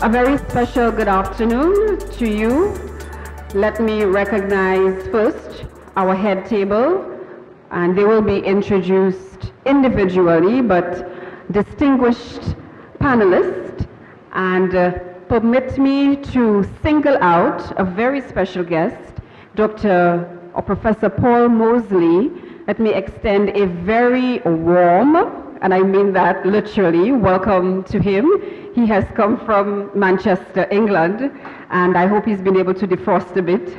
A very special good afternoon to you. Let me recognize first our head table, and they will be introduced individually, but distinguished panelists, and permit me to single out a very special guest, Dr. or Professor Paul Mosley. Let me extend a very warm, and I mean that literally, welcome to him. He has come from Manchester, England, and I hope he's been able to defrost a bit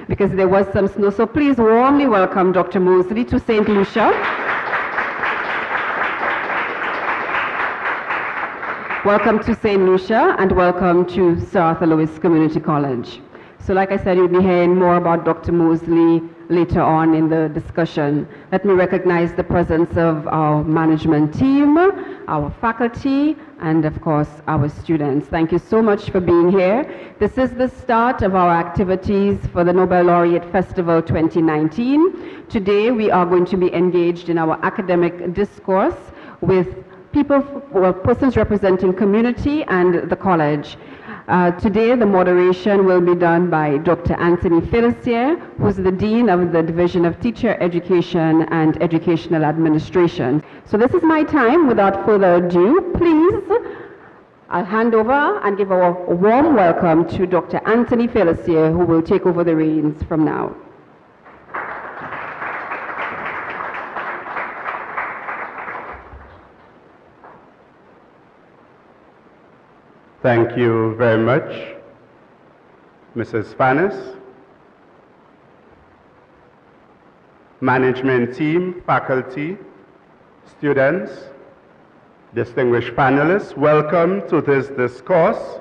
because there was some snow. So please warmly welcome Dr. Mosley to St. Lucia. Welcome to St. Lucia and welcome to Sir Arthur Lewis Community College. So like I said, you'll be hearing more about Dr. Mosley later on in the discussion. Let me recognize the presence of our management team, our faculty, and of course our students. Thank you so much for being here. This is the start of our activities for the Nobel Laureate Festival 2019. Today we are going to be engaged in our academic discourse with persons representing community and the college. Today, the moderation will be done by Dr. Anthony Felissier, who's the Dean of the Division of Teacher Education and Educational Administration. So this is my time. Without further ado, please, I'll hand over and give a warm welcome to Dr. Anthony Felissier, who will take over the reins from now. Thank you very much, Mrs. Fanis, management team, faculty, students, distinguished panelists. Welcome to this discourse,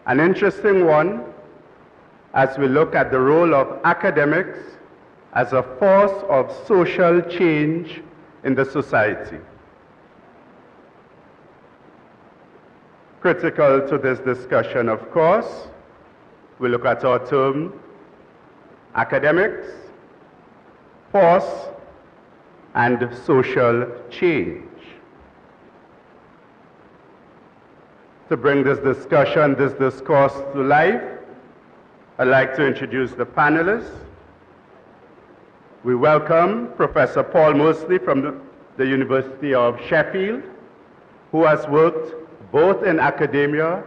an interesting one as we look at the role of academics as a force of social change in the society. Critical to this discussion, of course, we look at our term academics, force, and social change. To bring this discussion, this discourse to life, I'd like to introduce the panelists. We welcome Professor Paul Mosley from the University of Sheffield, who has worked both in academia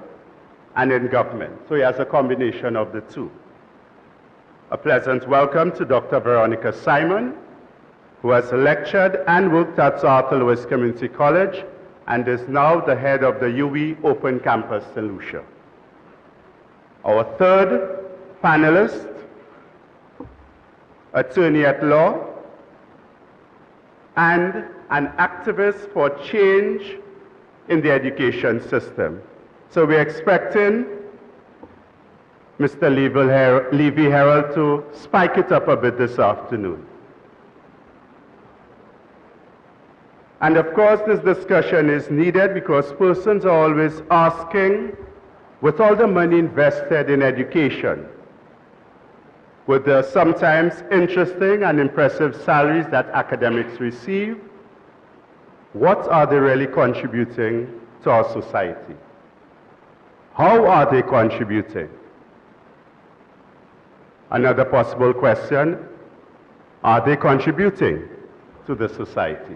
and in government. So he has a combination of the two. A pleasant welcome to Dr. Veronica Simon, who has lectured and worked at Sir Arthur Lewis Community College and is now the head of the UE Open Campus in Lucia. Our third panelist, attorney at law and an activist for change in the education system. So we're expecting Mr. Levy Herald to spike it up a bit this afternoon. And of course, this discussion is needed because persons are always asking, with all the money invested in education, with the sometimes interesting and impressive salaries that academics receive, what are they really contributing to our society? How are they contributing? Another possible question, are they contributing to the society?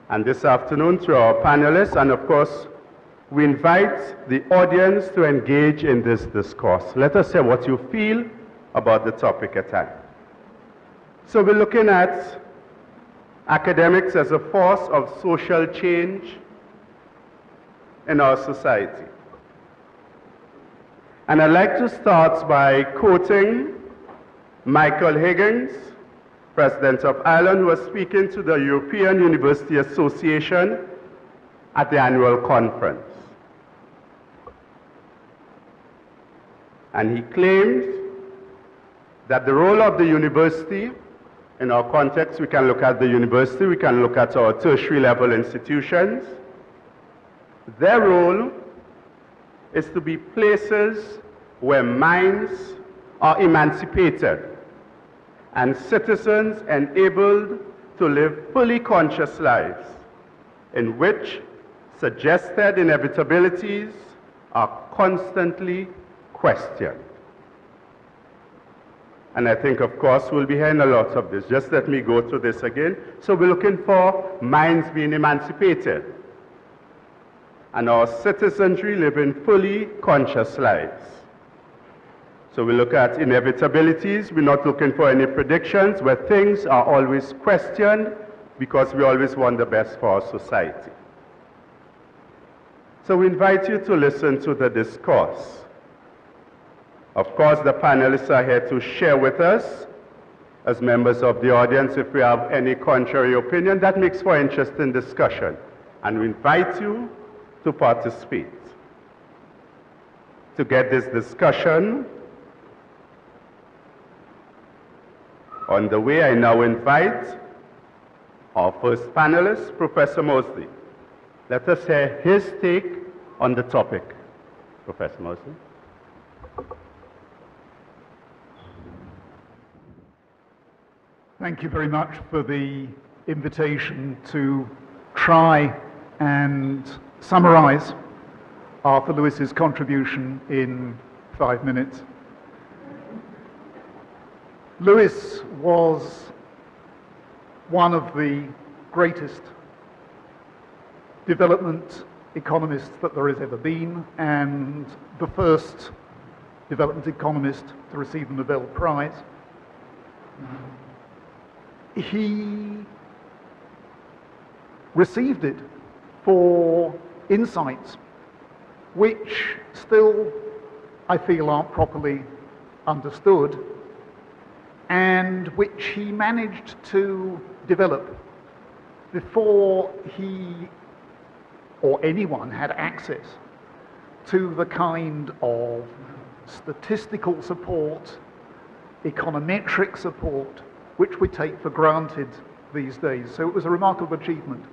And this afternoon, through our panelists, and of course, we invite the audience to engage in this discourse. Let us hear what you feel about the topic at hand. So we're looking at academics as a force of social change in our society. And I'd like to start by quoting Michael Higgins, President of Ireland, who was speaking to the European University Association at the annual conference. And he claims that the role of the university, in our context, we can look at the university, we can look at our tertiary level institutions. Their role is to be places where minds are emancipated and citizens enabled to live fully conscious lives in which suggested inevitabilities are constantly questioned. And I think, of course, we'll be hearing a lot of this. Just let me go through this again. So we're looking for minds being emancipated and our citizenry living fully conscious lives. So we look at inevitabilities. We're not looking for any predictions where things are always questioned because we always want the best for our society. So we invite you to listen to the discourse. Of course, the panelists are here to share with us, as members of the audience, if we have any contrary opinion. That makes for interesting discussion. And we invite you to participate. To get this discussion on the way, I now invite our first panelist, Professor Mosley. Let us hear his take on the topic. Professor Mosley. Thank you very much for the invitation to try and summarize Arthur Lewis's contribution in 5 minutes. Lewis was one of the greatest development economists that there has ever been, and the first development economist to receive the Nobel Prize. He received it for insights which still, I feel, aren't properly understood, and which he managed to develop before he or anyone had access to the kind of statistical support, econometric support, which we take for granted these days. So it was a remarkable achievement.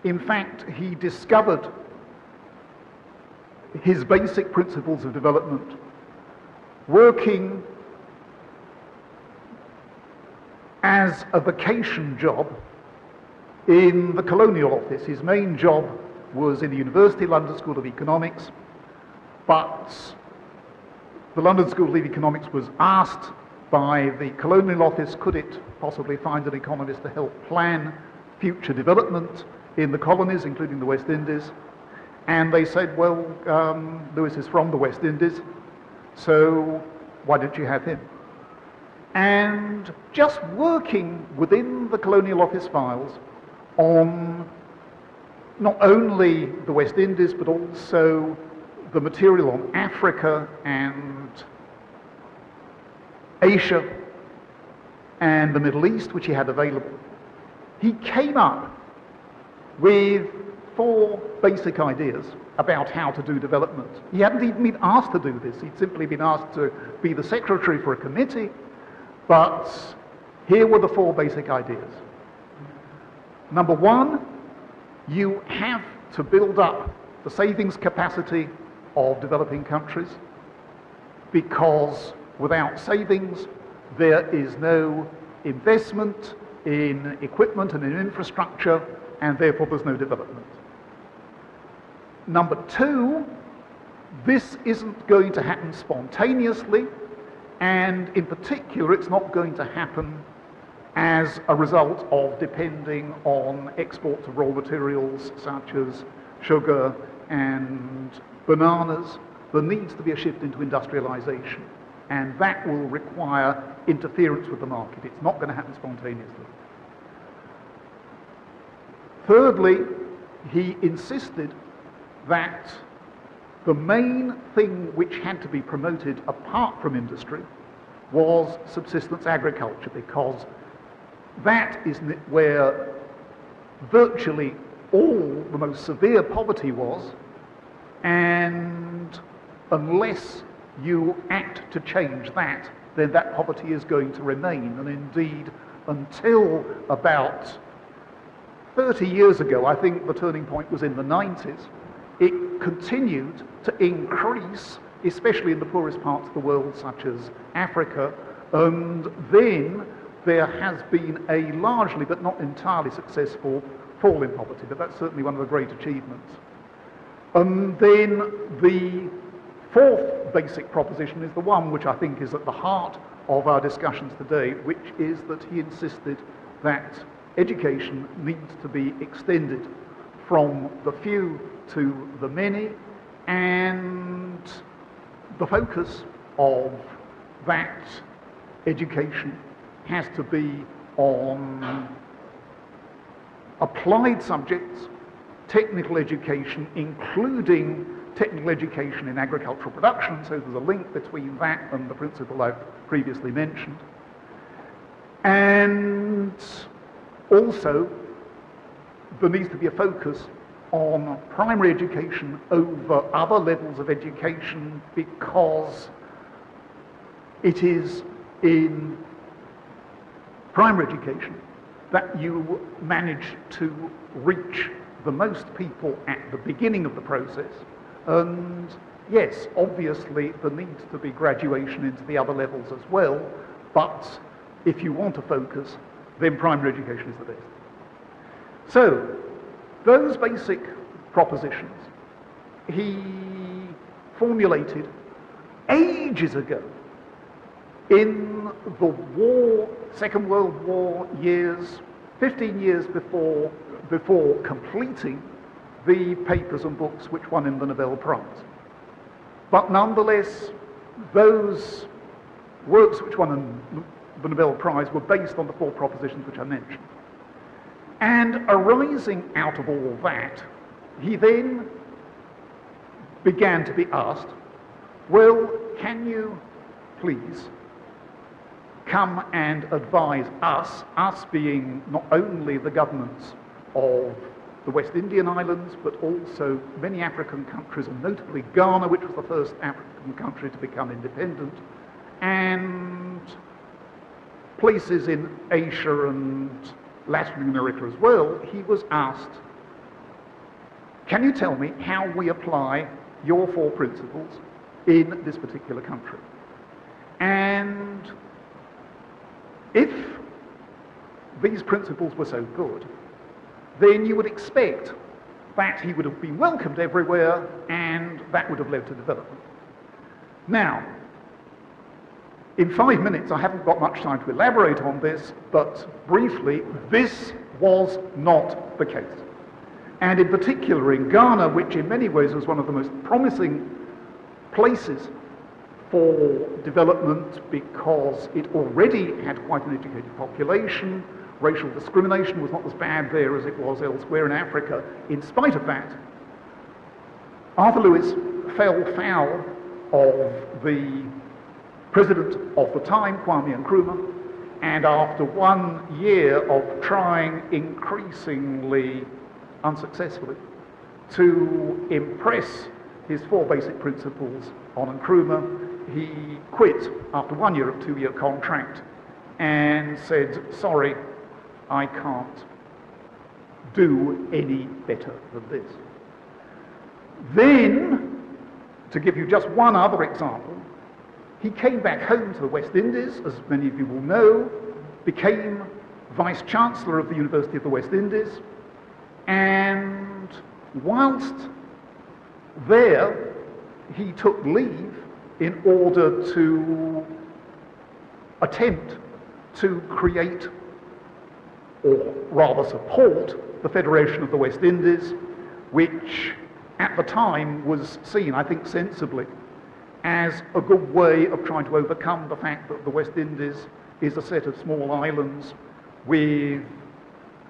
In fact, he discovered his basic principles of development working as a vacation job in the Colonial Office. His main job was in the University London School of Economics, but the London School of Economics was asked by the Colonial Office, could it possibly find an economist to help plan future development in the colonies, including the West Indies? And they said, well, Lewis is from the West Indies, so why don't you have him? And just working within the Colonial Office files on not only the West Indies, but also the material on Africa and Asia and the Middle East, which he had available, he came up with 4 basic ideas about how to do development. He hadn't even been asked to do this. He'd simply been asked to be the secretary for a committee, but here were the 4 basic ideas. Number 1, you have to build up the savings capacity of developing countries, because without savings, there is no investment in equipment and in infrastructure, and therefore there's no development. Number 2, this isn't going to happen spontaneously, and in particular, it's not going to happen as a result of depending on exports of raw materials such as sugar and bananas. There needs to be a shift into industrialization, and that will require interference with the market. It's not going to happen spontaneously. Thirdly, he insisted that the main thing which had to be promoted apart from industry was subsistence agriculture, because that is where virtually all the most severe poverty was, and unless you act to change that, then that poverty is going to remain. And indeed, until about 30 years ago, I think the turning point was in the 90s, it continued to increase, especially in the poorest parts of the world, such as Africa, and then there has been a largely, but not entirely successful, fall in poverty, but that's certainly one of the great achievements. And then the fourth basic proposition is the one which I think is at the heart of our discussions today, which is that he insisted that education needs to be extended from the few to the many, and the focus of that education has to be on applied subjects, technical education, including technical education in agricultural production, so there's a link between that and the principle I've previously mentioned. And also, there needs to be a focus on primary education over other levels of education, because it is in primary education that you manage to reach the most people at the beginning of the process. And yes, obviously there needs to be graduation into the other levels as well, but if you want to focus, then primary education is the best. So, those basic propositions he formulated ages ago in the war, Second World War years, 15 years before completing the papers and books which won him the Nobel Prize. But nonetheless, those works which won the Nobel Prize were based on the four propositions which I mentioned. And arising out of all that, he then began to be asked, well, can you please come and advise us being not only the governments of the West Indian Islands, but also many African countries, and notably Ghana, which was the first African country to become independent, and places in Asia and Latin America as well. He was asked, can you tell me how we apply your four principles in this particular country? And if these principles were so good, then you would expect that he would have been welcomed everywhere, and that would have led to development. Now, in 5 minutes, I haven't got much time to elaborate on this, but briefly, this was not the case. And in particular in Ghana, which in many ways was one of the most promising places for development because it already had quite an educated population, racial discrimination was not as bad there as it was elsewhere in Africa. In spite of that, Arthur Lewis fell foul of the president of the time, Kwame Nkrumah, and after 1 year of trying increasingly unsuccessfully to impress his four basic principles on Nkrumah, he quit after 1 year of 2-year contract and said, sorry, I can't do any better than this. Then, to give you just one other example, he came back home to the West Indies, as many of you will know, became Vice-Chancellor of the University of the West Indies, and whilst there, he took leave in order to attempt to create, or rather support, the Federation of the West Indies, which at the time was seen, I think sensibly, as a good way of trying to overcome the fact that the West Indies is a set of small islands with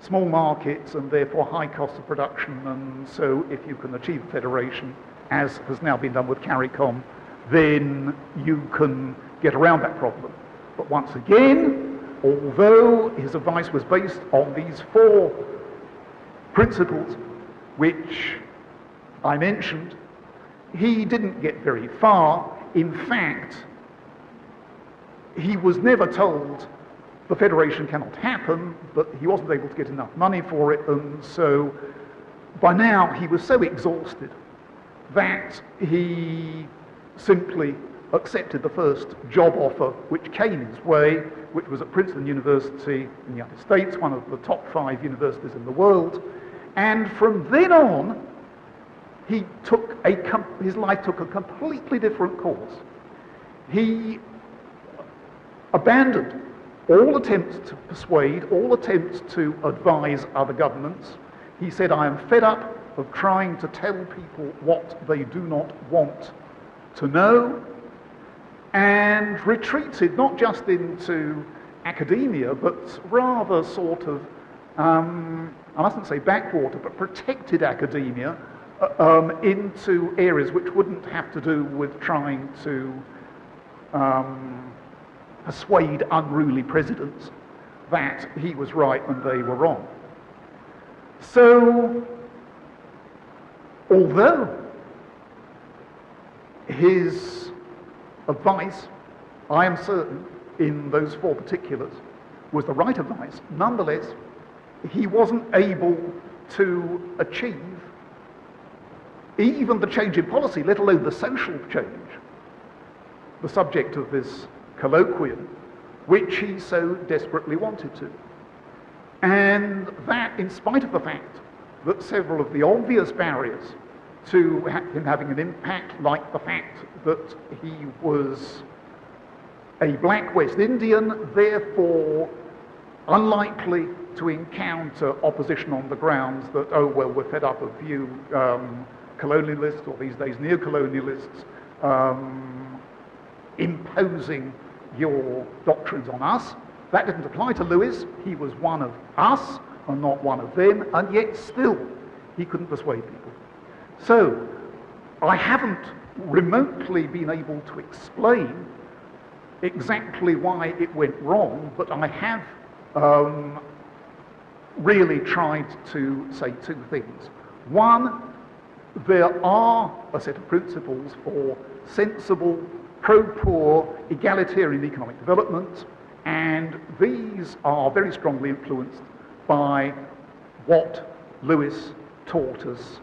small markets and therefore high costs of production, and so if you can achieve federation, as has now been done with CARICOM, then you can get around that problem. But once again, although his advice was based on these four principles which I mentioned, he didn't get very far. In fact, he was never told the federation cannot happen, but he wasn't able to get enough money for it, and so by now he was so exhausted that he simply accepted the first job offer which came his way, which was at Princeton University in the United States, one of the top 5 universities in the world. And from then on, his life took a completely different course. He abandoned all attempts to persuade, all attempts to advise other governments. He said, I am fed up of trying to tell people what they do not want to know, and retreated not just into academia, but rather sort of, I mustn't say backwater, but protected academia into areas which wouldn't have to do with trying to persuade unruly presidents that he was right and they were wrong. So, although his advice, I am certain, in those 4 particulars, was the right advice, nonetheless, he wasn't able to achieve even the change in policy, let alone the social change, the subject of this colloquium, which he so desperately wanted to. And that, in spite of the fact that several of the obvious barriers to him having an impact, like the fact that he was a black West Indian, therefore unlikely to encounter opposition on the grounds that, oh, well, we're fed up of you colonialists, or these days neo-colonialists, imposing your doctrines on us. That didn't apply to Lewis. He was one of us and not one of them, and yet still he couldn't persuade people. So I haven't remotely been able to explain exactly why it went wrong, but I have really tried to say 2 things. One, there are a set of principles for sensible, pro-poor, egalitarian economic development, and these are very strongly influenced by what Lewis taught us,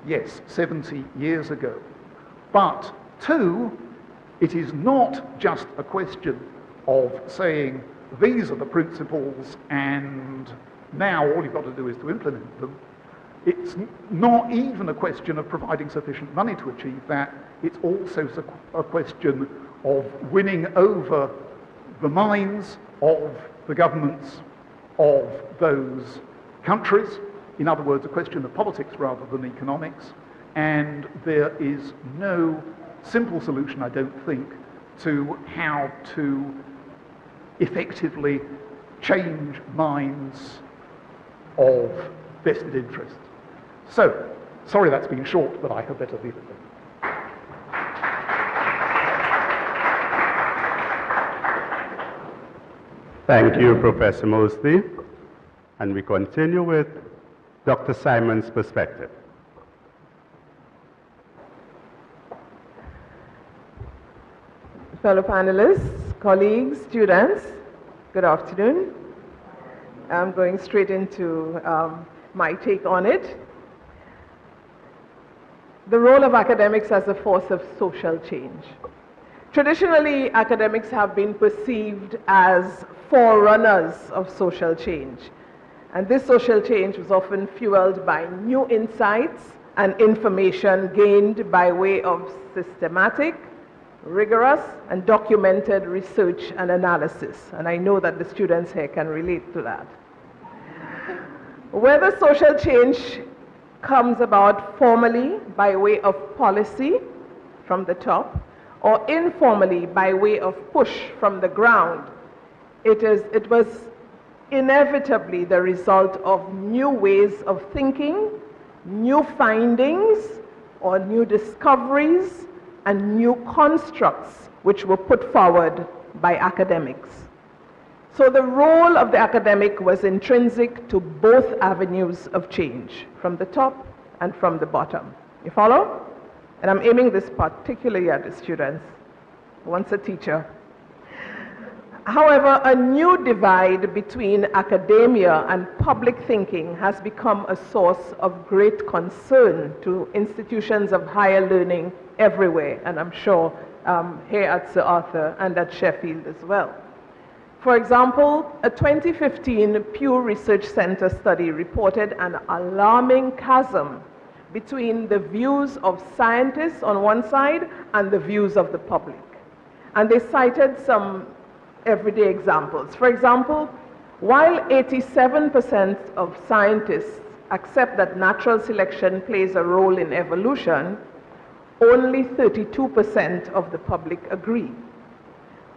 yes, 70 years ago. But 2, it is not just a question of saying these are the principles and now all you've got to do is to implement them. It's not even a question of providing sufficient money to achieve that. It's also a question of winning over the minds of the governments of those countries. In other words, a question of politics rather than economics. And there is no simple solution, I don't think, to how to effectively change minds of vested interests. So, sorry that's been short, but I had better leave it there. Thank you, Professor Mosley. And we continue with Dr. Simon's perspective. Fellow panelists, colleagues, students, good afternoon. I'm going straight into my take on it. The role of academics as a force of social change. Traditionally, academics have been perceived as forerunners of social change. And this social change was often fueled by new insights and information gained by way of systematic, rigorous, and documented research and analysis. And I know that the students here can relate to that. Whether social change comes about formally by way of policy from the top, or informally by way of push from the ground, it was inevitably the result of new ways of thinking, new findings, or new discoveries, and new constructs which were put forward by academics. So the role of the academic was intrinsic to both avenues of change, from the top and from the bottom. You follow? And I'm aiming this particularly at the students, once a teacher. However, a new divide between academia and public thinking has become a source of great concern to institutions of higher learning everywhere, and I'm sure here at Sir Arthur and at Sheffield as well. For example, a 2015 Pew Research Center study reported an alarming chasm between the views of scientists on one side and the views of the public. And they cited some everyday examples. For example, while 87% of scientists accept that natural selection plays a role in evolution, only 32% of the public agree.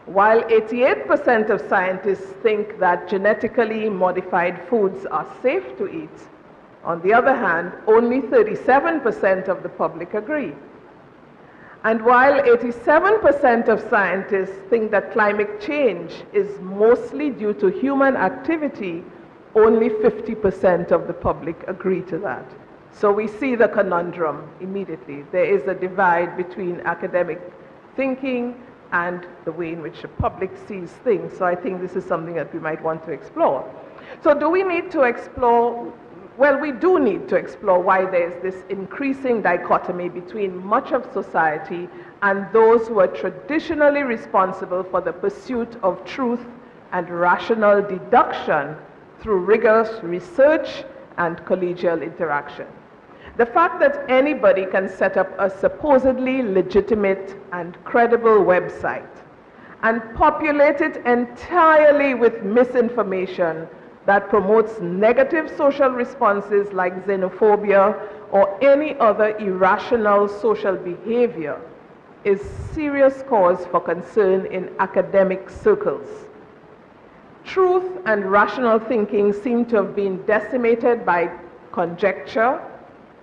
While 88% of scientists think that genetically modified foods are safe to eat, on the other hand, only 37% of the public agree. And while 87% of scientists think that climate change is mostly due to human activity, only 50% of the public agree to that. So we see the conundrum immediately. There is a divide between academic thinking and the way in which the public sees things. So I think this is something that we might want to explore. So do we need to explore? Well, we do need to explore why there's this increasing dichotomy between much of society and those who are traditionally responsible for the pursuit of truth and rational deduction through rigorous research and collegial interaction. The fact that anybody can set up a supposedly legitimate and credible website and populate it entirely with misinformation that promotes negative social responses like xenophobia or any other irrational social behavior is serious cause for concern in academic circles. Truth and rational thinking seem to have been decimated by conjecture,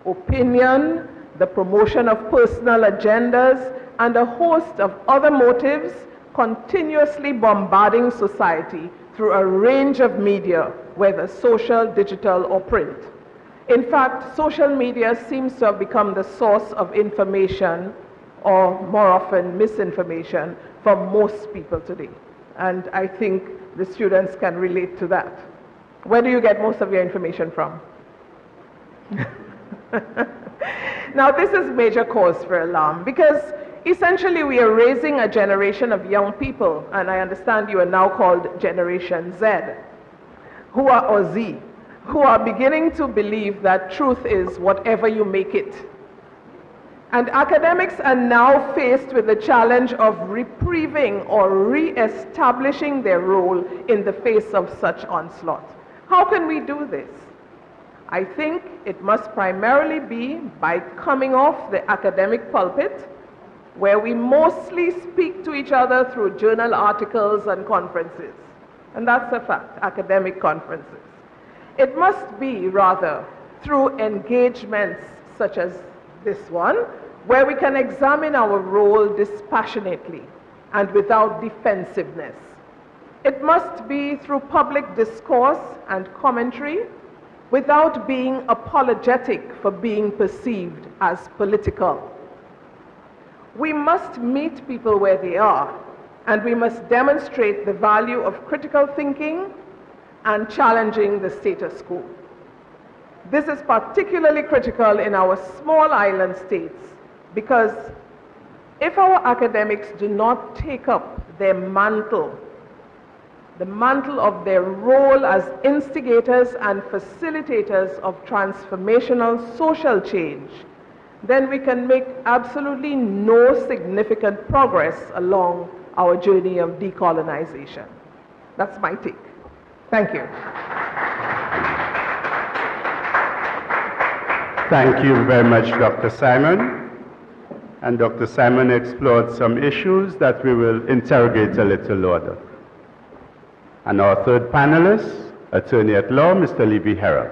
opinion, the promotion of personal agendas, and a host of other motives continuously bombarding society through a range of media, whether social, digital, or print. In fact, social media seems to have become the source of information, or more often misinformation, for most people today. And I think the students can relate to that. Where do you get most of your information from? Now, this is major cause for alarm because essentially we are raising a generation of young people, and I understand you are now called Generation Z, or Z, who are beginning to believe that truth is whatever you make it. And academics are now faced with the challenge of reprieving or re-establishing their role in the face of such onslaught. How can we do this? I think it must primarily be by coming off the academic pulpit, where we mostly speak to each other through journal articles and conferences. And that's a fact, academic conferences. It must be, rather, through engagements such as this one, where we can examine our role dispassionately and without defensiveness. It must be through public discourse and commentary, without being apologetic for being perceived as political. We must meet people where they are, and we must demonstrate the value of critical thinking and challenging the status quo. This is particularly critical in our small island states, because if our academics do not take up their mantle, the mantle of their role as instigators and facilitators of transformational social change, then we can make absolutely no significant progress along our journey of decolonization. That's my take. Thank you. Thank you very much, Dr. Simon. And Dr. Simon explored some issues that we will interrogate a little further. And our third panelist, attorney at law, Mr. Levy Herald,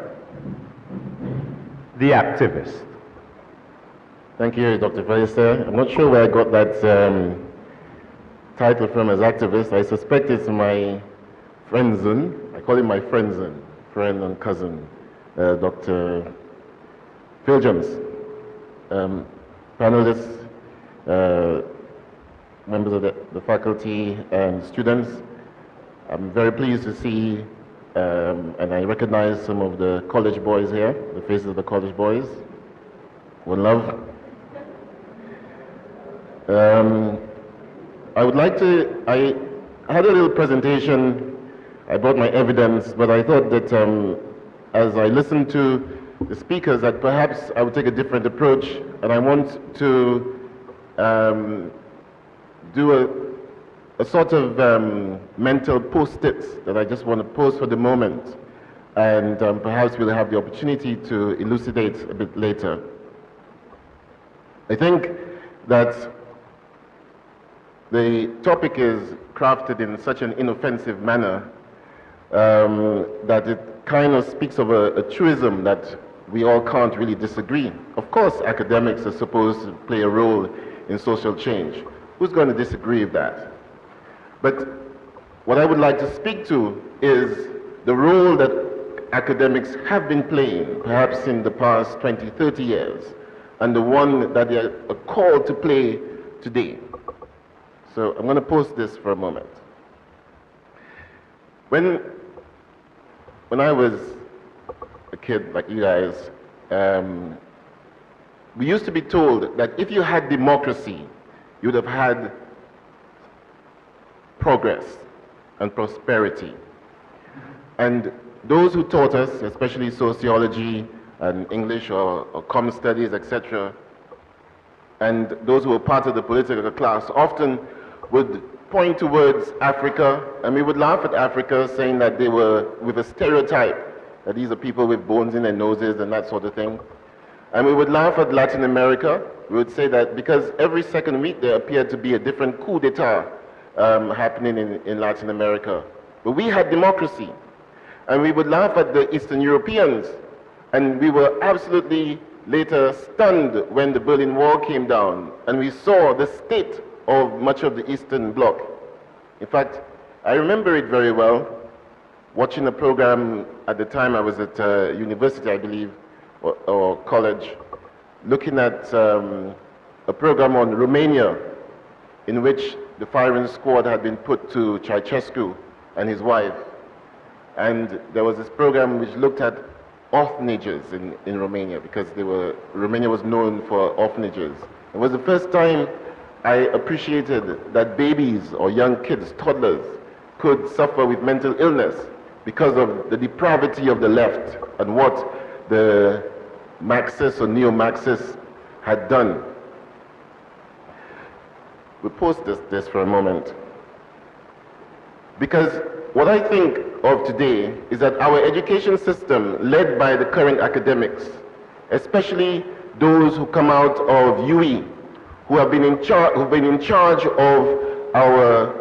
the activist. Thank you, Dr. Felister. I'm not sure where I got that title from as activist. I suspect it's my friend zone. I call him my friend zone, friend and cousin, Dr. Phil Jones. Panelists, members of the faculty and students, I'm very pleased to see, and I recognize some of the college boys here, the faces of the college boys. One love. I would like to, I had a little presentation, I brought my evidence, but I thought that as I listened to the speakers that perhaps I would take a different approach, and I want to do a sort of mental post-its that I just want to pose for the moment, and perhaps we'll have the opportunity to elucidate a bit later. I think that the topic is crafted in such an inoffensive manner that it kind of speaks of a truism that we all can't really disagree. Of course, academics are supposed to play a role in social change. Who's going to disagree with that? But what I would like to speak to is the role that academics have been playing, perhaps in the past 20, 30 years, and the one that they are called to play today. So I'm going to pause this for a moment. When I was a kid like you guys, we used to be told that if you had democracy, you would have had progress and prosperity. And those who taught us, especially sociology and English or common studies, etc., and those who were part of the political class often would point towards Africa, and we would laugh at Africa, saying that they were with a stereotype, that these are people with bones in their noses and that sort of thing. And we would laugh at Latin America. We would say that because every second week there appeared to be a different coup d'etat happening in Latin America. But we had democracy. And we would laugh at the Eastern Europeans, and we were absolutely later stunned when the Berlin Wall came down, and we saw the state of much of the Eastern Bloc. In fact, I remember it very well, watching a program at the time I was at university, I believe, or college, looking at a program on Romania, in which the firing squad had been put to Ceausescu and his wife. And there was this program which looked at orphanages in Romania, because Romania was known for orphanages. It was the first time I appreciated that babies or young kids, toddlers, could suffer with mental illness because of the depravity of the left and what the Marxists or neo-Marxists had done. We'll pause this for a moment. Because what I think of today is that our education system, led by the current academics, especially those who come out of UE, who've been in charge of our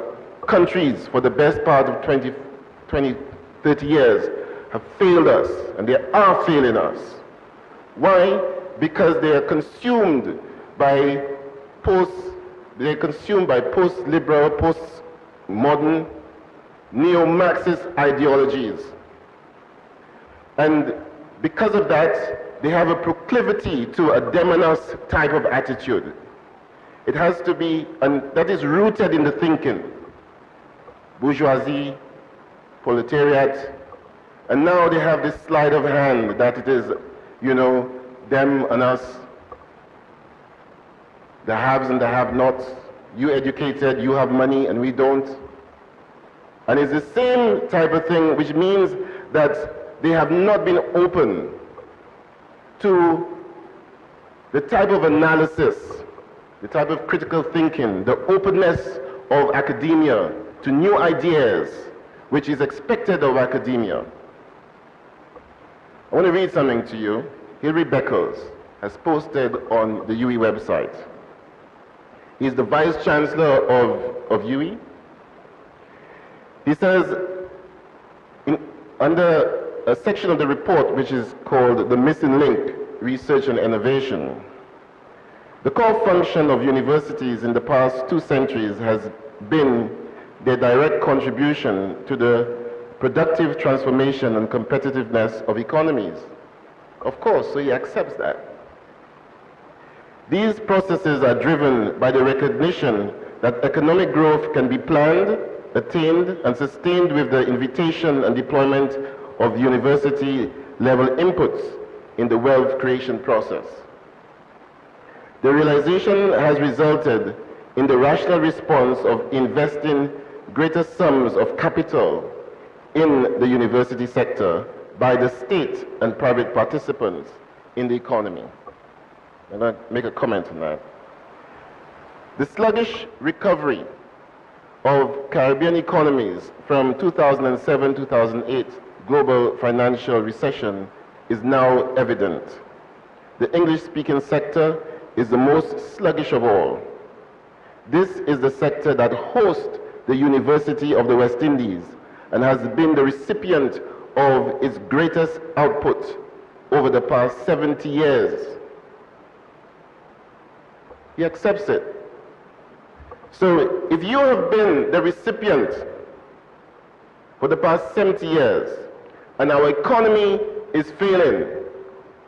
countries for the best part of 20, 30 years, have failed us, and they are failing us. Why? Because they are consumed by post-liberal, post-modern, neo-Marxist ideologies. And because of that, they have a proclivity to a demonist type of attitude. It has to be, and that is rooted in the thinking. Bourgeoisie, proletariat, and now they have this sleight of hand that it is, them and us, the haves and the have-nots. You educated, you have money, and we don't. And it's the same type of thing, which means that they have not been open to the type of analysis, the type of critical thinking, the openness of academia to new ideas, which is expected of academia. I want to read something to you. Hilary Beckles has posted on the UE website. He's the Vice Chancellor of UE. He says, under a section of the report which is called The Missing Link, Research and Innovation, the core function of universities in the past 2 centuries has been their direct contribution to the productive transformation and competitiveness of economies. Of course, so he accepts that. These processes are driven by the recognition that economic growth can be planned, attained, and sustained with the invitation and deployment of university-level inputs in the wealth creation process. The realization has resulted in the rational response of investing greater sums of capital in the university sector by the state and private participants in the economy. I'm going to make a comment on that. The sluggish recovery of Caribbean economies from 2007-2008 global financial recession is now evident. The English-speaking sector is the most sluggish of all. This is the sector that hosts the University of the West Indies and has been the recipient of its greatest output over the past 70 years. He accepts it. So if you have been the recipient for the past 70 years and our economy is failing,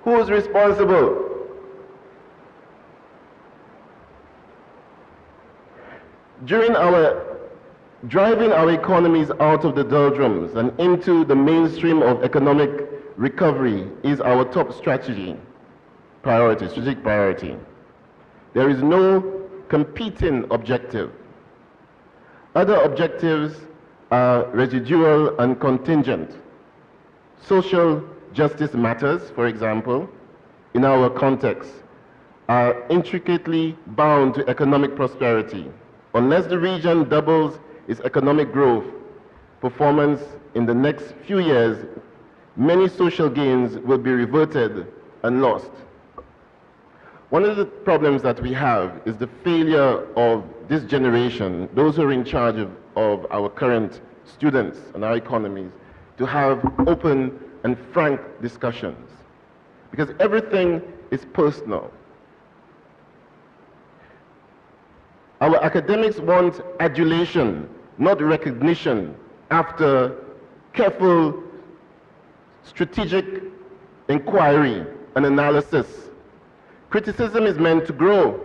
who is responsible? Driving our economies out of the doldrums and into the mainstream of economic recovery is our top strategic priority. There is no competing objective. Other objectives are residual and contingent. Social justice matters, for example, in our context, are intricately bound to economic prosperity. Unless the region doubles its economic growth performance in the next few years, many social gains will be reverted and lost. One of the problems that we have is the failure of this generation, those who are in charge of our current students and our economies, to have open and frank discussions. Because everything is personal. Our academics want adulation, not recognition, after careful strategic inquiry and analysis. Criticism is meant to grow.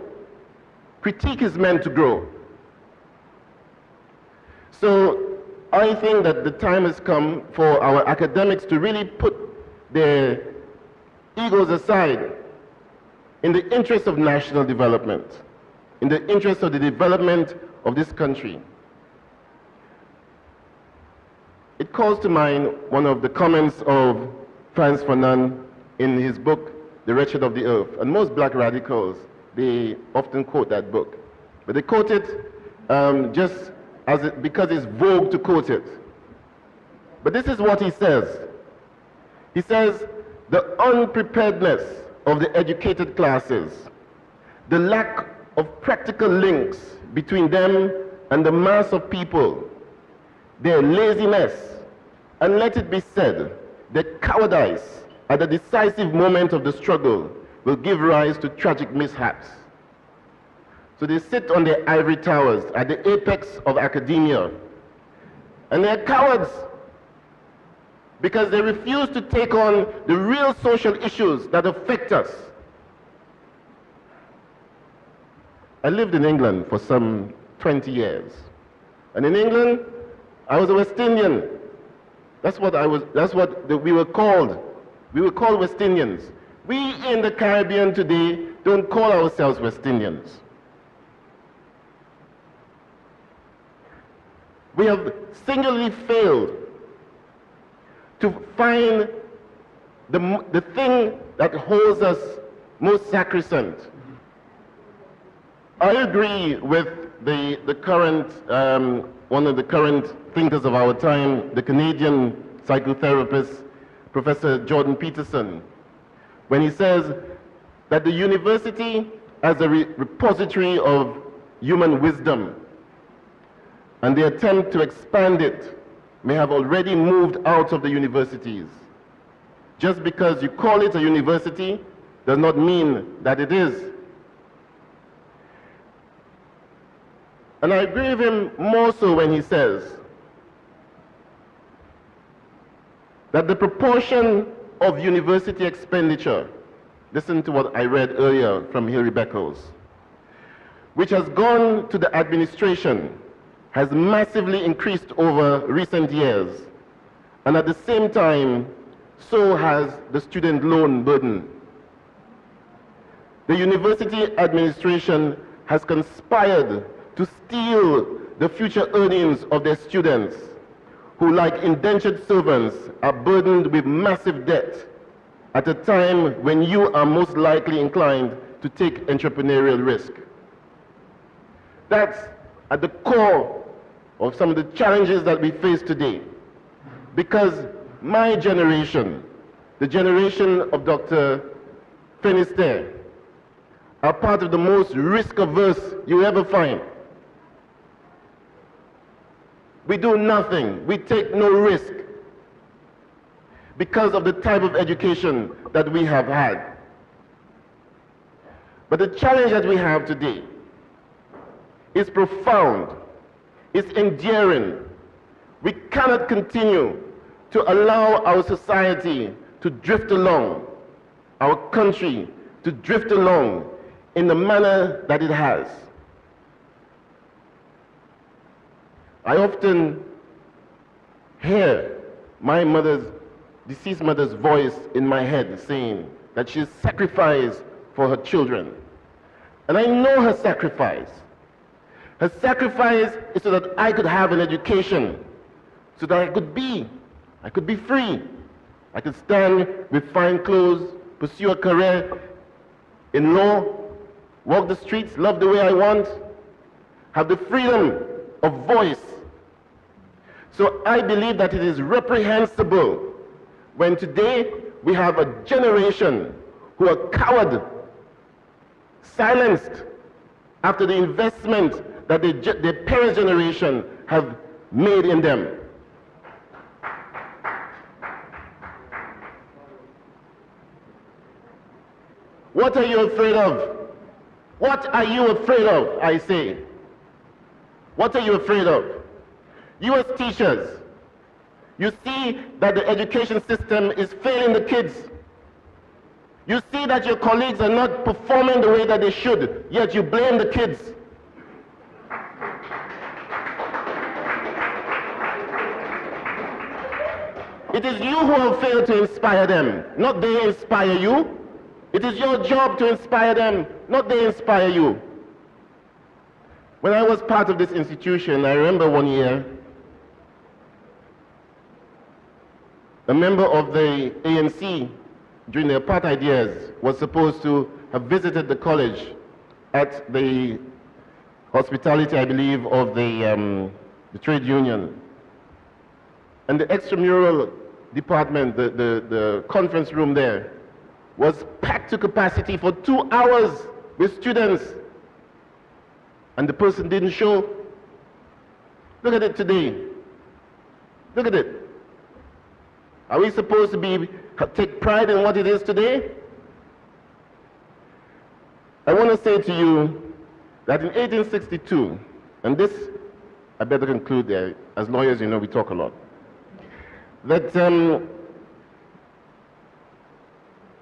Critique is meant to grow. So I think that the time has come for our academics to really put their egos aside in the interest of national development, in the interest of the development of this country. It calls to mind one of the comments of Frantz Fanon in his book, The Wretched of the Earth. And most black radicals, they often quote that book. But they quote it because it's vogue to quote it. But this is what he says. He says, the unpreparedness of the educated classes, the lack of practical links between them and the mass of people, their laziness, and let it be said, their cowardice at the decisive moment of the struggle will give rise to tragic mishaps. So they sit on their ivory towers at the apex of academia, and they're cowards because they refuse to take on the real social issues that affect us. I lived in England for some 20 years. And in England, I was a West Indian. That's what we were called. We were called West Indians. We in the Caribbean today don't call ourselves West Indians. We have singularly failed to find the thing that holds us most sacrosanct. I agree with the current, one of the current thinkers of our time, the Canadian psychotherapist, Professor Jordan Peterson, when he says that the university as a repository of human wisdom and the attempt to expand it may have already moved out of the universities. Just because you call it a university does not mean that it is. And I agree with him more so when he says that the proportion of university expenditure, listen to what I read earlier from Hilary Beckles, which has gone to the administration, has massively increased over recent years. And at the same time, so has the student loan burden. The university administration has conspired to steal the future earnings of their students, who, like indentured servants, are burdened with massive debt at a time when you are most likely inclined to take entrepreneurial risk. That's at the core of some of the challenges that we face today. Because my generation, the generation of Dr. Finisterre, are part of the most risk-averse you ever find. We do nothing. We take no risk because of the type of education that we have had. But the challenge that we have today is profound, it's enduring. We cannot continue to allow our society to drift along, our country to drift along in the manner that it has. I often hear my deceased mother's voice in my head saying that she's sacrificed for her children. And I know her sacrifice. Her sacrifice is so that I could have an education, so that I could be free. I could stand with fine clothes, pursue a career in law, walk the streets, love the way I want, have the freedom of voice. So I believe that it is reprehensible when today we have a generation who are cowed, silenced after the investment that their parents' generation have made in them. What are you afraid of? What are you afraid of, I say? What are you afraid of? You as teachers, you see that the education system is failing the kids. You see that your colleagues are not performing the way that they should, yet you blame the kids. It is you who have failed to inspire them, not they inspire you. It is your job to inspire them, not they inspire you. When I was part of this institution, I remember one year, a member of the ANC during the apartheid years was supposed to have visited the college at the hospitality, I believe, of the trade union. And the extramural department, the conference room there, was packed to capacity for 2 hours with students. And the person didn't show. Look at it today. Look at it. Are we supposed to take pride in what it is today? I want to say to you that in 1862, and this I better conclude there, as lawyers, you know, we talk a lot, that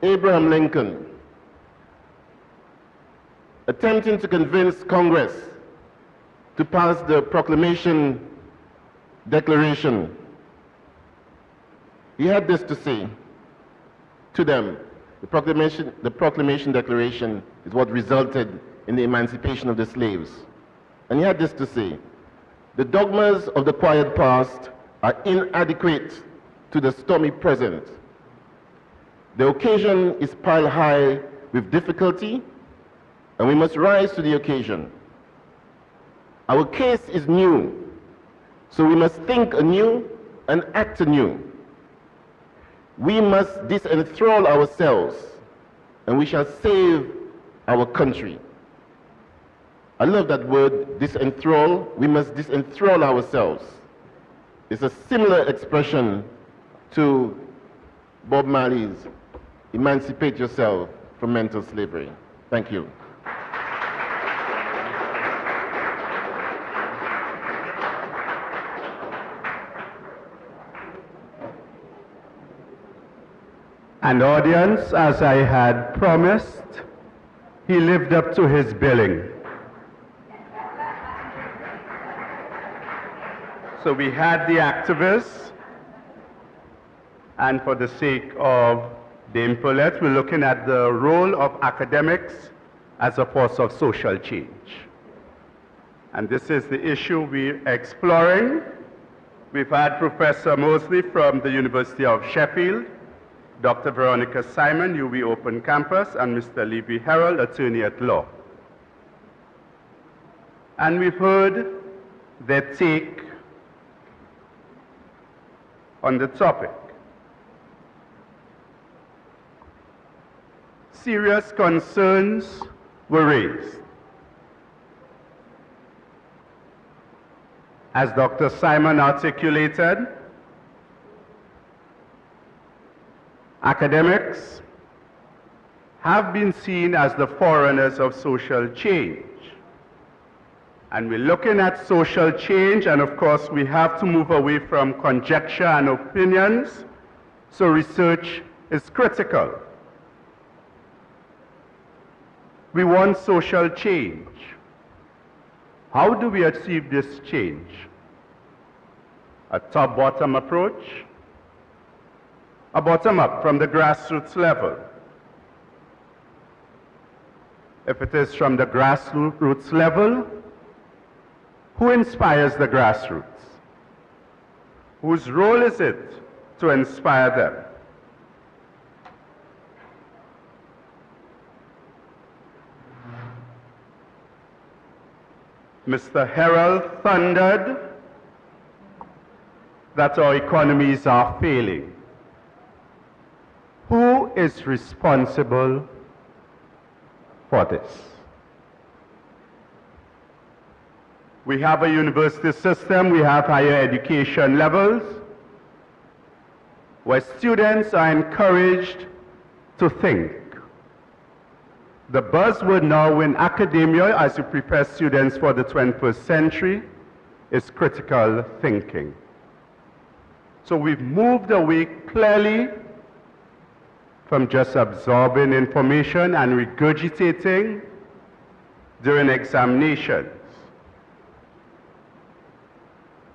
Abraham Lincoln, attempting to convince Congress to pass the Proclamation Declaration, he had this to say to them. The Proclamation Declaration is what resulted in the emancipation of the slaves. And he had this to say: the dogmas of the quiet past are inadequate to the stormy present. The occasion is piled high with difficulty, and we must rise to the occasion. Our case is new, so we must think anew and act anew. We must disenthrall ourselves, and we shall save our country. I love that word, disenthrall. We must disenthrall ourselves. It's a similar expression to Bob Marley's "Emancipate yourself from mental slavery." Thank you. And audience, as I had promised, he lived up to his billing. So we had the activists, and for the sake of the impolite, we're looking at the role of academics as a force of social change. And this is the issue we're exploring We've had Professor Mosley from the University of Sheffield, Dr. Veronica Simon, UWI Open Campus, and Mr. Levy Herald, attorney at law. And we've heard their take on the topic. Serious concerns were raised. As Dr. Simon articulated, academics have been seen as the forerunners of social change. And we're looking at social change, and of course we have to move away from conjecture and opinions, so research is critical. We want social change. How do we achieve this change? A top-bottom approach? A bottom-up, from the grassroots level? If it is from the grassroots level, who inspires the grassroots? Whose role is it to inspire them? Mr. Herald thundered that our economies are failing. Who is responsible for this? We have a university system, we have higher education levels, where students are encouraged to think. The buzzword now in academia, as you prepare students for the 21st century, is critical thinking. So we've moved away clearly from just absorbing information and regurgitating during examinations.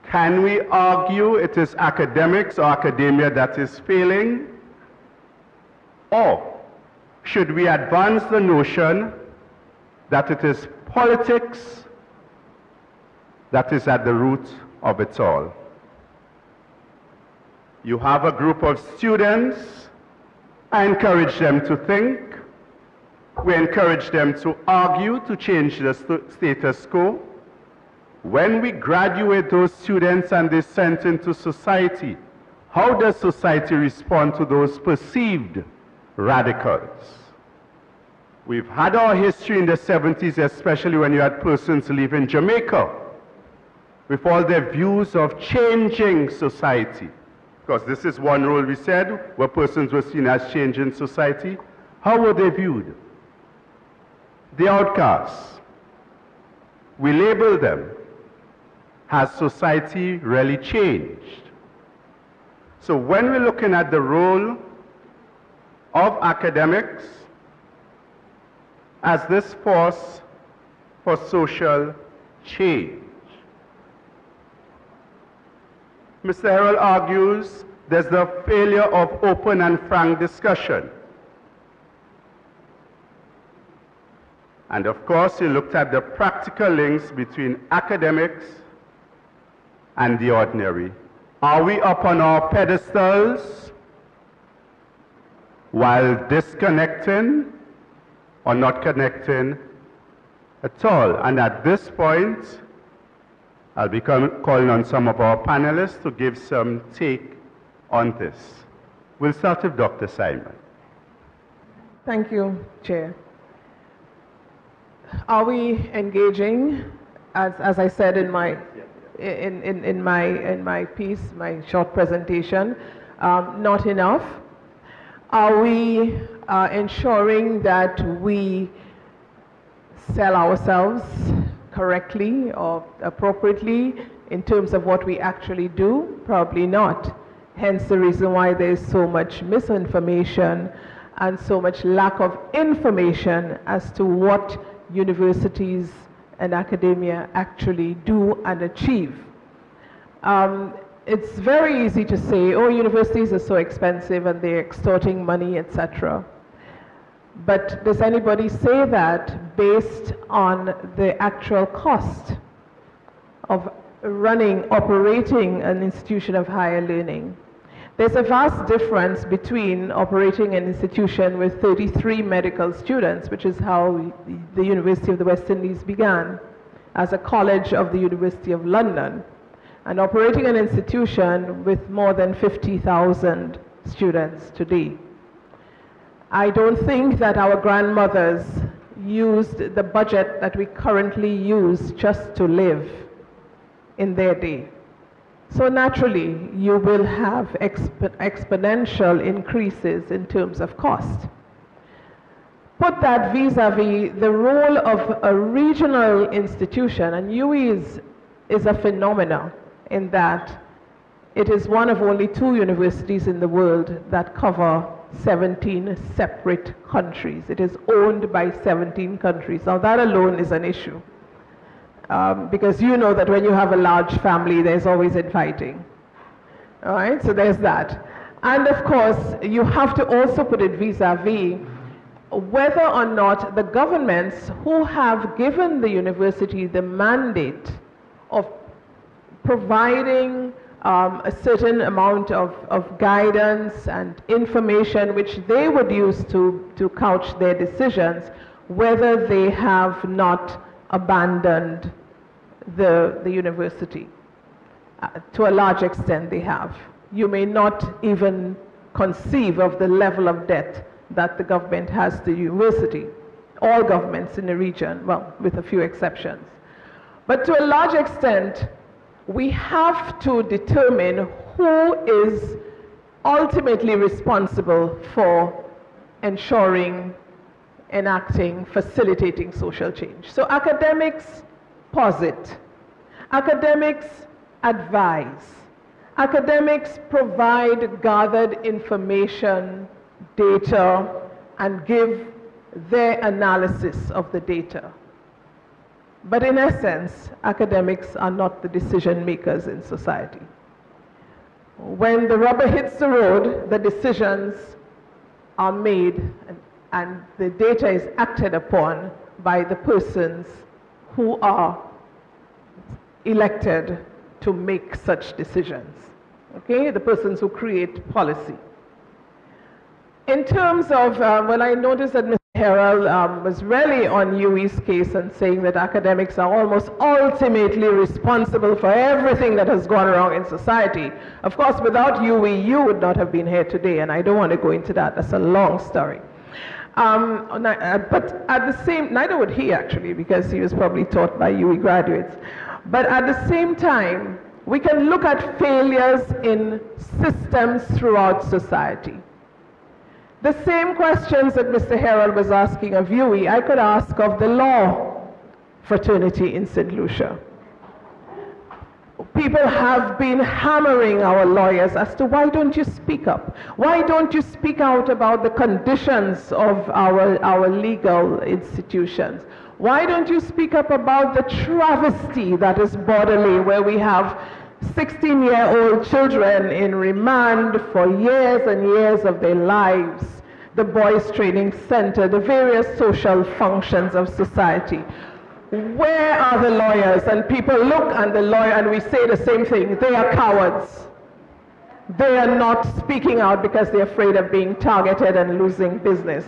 Can we argue it is academics or academia that is failing? Or should we advance the notion that it is politics that is at the root of it all? You have a group of students, I encourage them to think, we encourage them to argue to change the status quo. When we graduate those students and they're sent into society, how does society respond to those perceived radicals? We've had our history in the 70s, especially when you had persons leaving Jamaica with all their views of changing society. Because this is one role we said, where persons were seen as changing society. How were they viewed? The outcasts. We label them. Has society really changed? So when we're looking at the role of academics as this force for social change, Mr. Herald argues there's the failure of open and frank discussion. And of course, he looked at the practical links between academics and the ordinary. Are we up on our pedestals while disconnecting or not connecting at all? And at this point, I'll be calling on some of our panelists to give some take on this. We'll start with Dr. Simon. Thank you, Chair. Are we engaging, as I said in my piece, my short presentation, not enough? Are we ensuring that we sell ourselves correctly or appropriately in terms of what we actually do? Probably not. Hence the reason why there is so much misinformation and so much lack of information as to what universities and academia actually do and achieve. It's very easy to say, oh, universities are so expensive and they're extorting money, etc. But does anybody say that based on the actual cost of operating an institution of higher learning. There's a vast difference between operating an institution with 33 medical students, which is how the University of the West Indies began, as a college of the University of London, and operating an institution with more than 50,000 students today. I don't think that our grandmothers used the budget that we currently use just to live in their day. So naturally, you will have exponential increases in terms of cost. Put that vis-a-vis the role of a regional institution, and UWI is a phenomenon in that it is one of only 2 universities in the world that cover 17 separate countries. It is owned by 17 countries. Now that alone is an issue. Because you know that when you have a large family, there's always infighting. All right, so there's that. And of course, you have to also put it vis-a-vis whether or not the governments who have given the university the mandate of providing a certain amount of guidance and information which they would use to couch their decisions, whether they have not abandoned the university. To a large extent they have. You may not even conceive of the level of debt that the government has to the university. All governments in the region, well, with a few exceptions. But to a large extent, we have to determine who is ultimately responsible for ensuring, enacting, facilitating social change. So academics posit, academics advise, academics provide gathered information, data, and give their analysis of the data. But in essence, academics are not the decision makers in society. When the rubber hits the road, the decisions are made and the data is acted upon by the persons who are elected to make such decisions. Okay, the persons who create policy. In terms of, well, I noticed that Mr. Herald was really on UWI's case and saying that academics are almost ultimately responsible for everything that has gone wrong in society. Of course, without UWI, you would not have been here today, and I don't want to go into that. That's a long story. But at the same, neither would he actually, because he was probably taught by UWI graduates. But at the same time, we can look at failures in systems throughout society. The same questions that Mr. Herald was asking of UWI, I could ask of the law fraternity in St. Lucia. People have been hammering our lawyers as to why don't you speak up? Why don't you speak out about the conditions of our legal institutions? Why don't you speak up about the travesty that is bodily, where we have 16-year-old children in remand for years and years of their lives, the Boys Training Center, the various social functions of society. Where are the lawyers? And people look at the lawyer and we say the same thing. They are cowards. They are not speaking out because they're afraid of being targeted and losing business.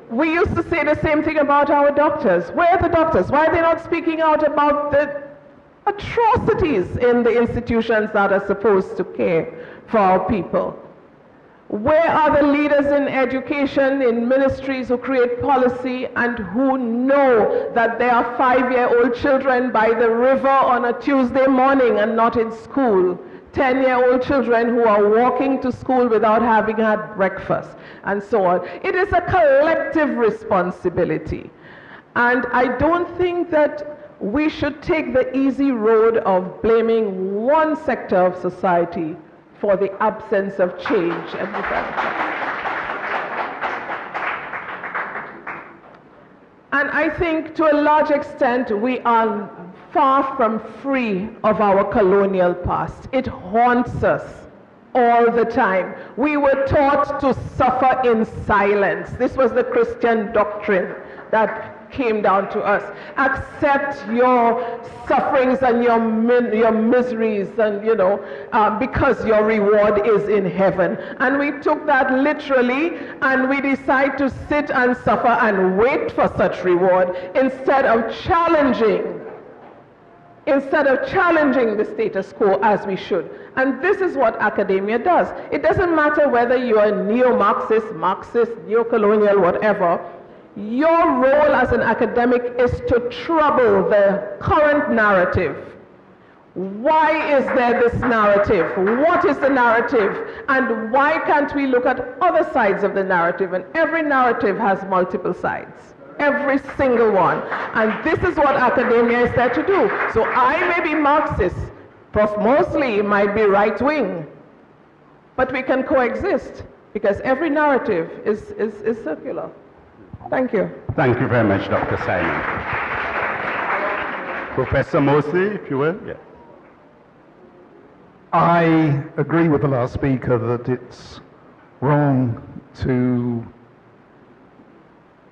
We used to say the same thing about our doctors. Where are the doctors? Why are they not speaking out about the atrocities in the institutions that are supposed to care for our people? Where are the leaders in education, in ministries who create policy and who know that there are 5-year-old children by the river on a Tuesday morning and not in school? 10-year-old children who are walking to school without having had breakfast, and so on. It is a collective responsibility. And I don't think that we should take the easy road of blaming one sector of society for the absence of change and development. And I think to a large extent we are far from free of our colonial past. It haunts us all the time. We were taught to suffer in silence. This was the Christian doctrine, that came down to us. Accept your sufferings and your miseries, and because your reward is in heaven. And we took that literally, and we decided to sit and suffer and wait for such reward instead of challenging the status quo as we should. And this is what academia does. It doesn't matter whether you are neo-Marxist, Marxist, neo-colonial, whatever. Your role as an academic is to trouble the current narrative. Why is there this narrative? What is the narrative? And why can't we look at other sides of the narrative? And every narrative has multiple sides. Every single one. And this is what academia is there to do. So I may be Marxist, Prof. Mosley might be right-wing, but we can coexist because every narrative is circular. Thank you. Thank you very much, Dr. Simon. Professor Mosley, if you will. Yes. I agree with the last speaker that it's wrong to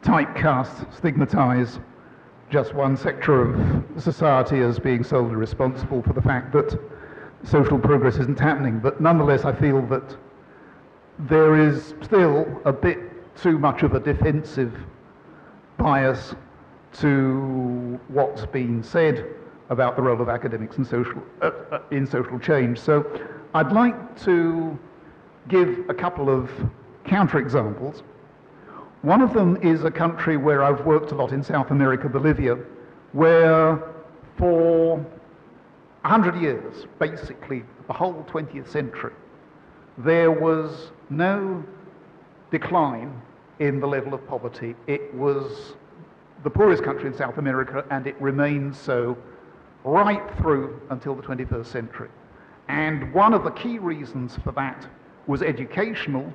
typecast, stigmatize just one sector of society as being solely responsible for the fact that social progress isn't happening. But nonetheless, I feel that there is still a bit too much of a defensive bias to what's been said about the role of academics in social change. So I'd like to give a couple of counterexamples. One of them is a country where I've worked a lot in South America, Bolivia, where for 100 years, basically the whole 20th century, there was no decline in the level of poverty. It was the poorest country in South America, and it remained so right through until the 21st century. And one of the key reasons for that was educational,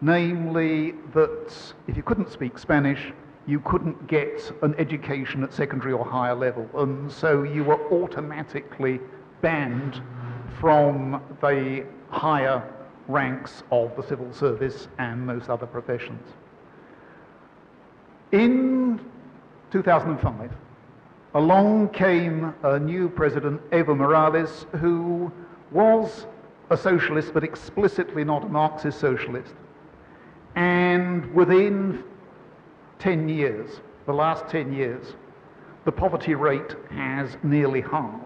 namely that if you couldn't speak Spanish, you couldn't get an education at secondary or higher level, and so you were automatically banned from the higher ranks of the civil service and most other professions. In 2005, along came a new president, Evo Morales, who was a socialist, but explicitly not a Marxist socialist. And within 10 years, the last 10 years, the poverty rate has nearly halved.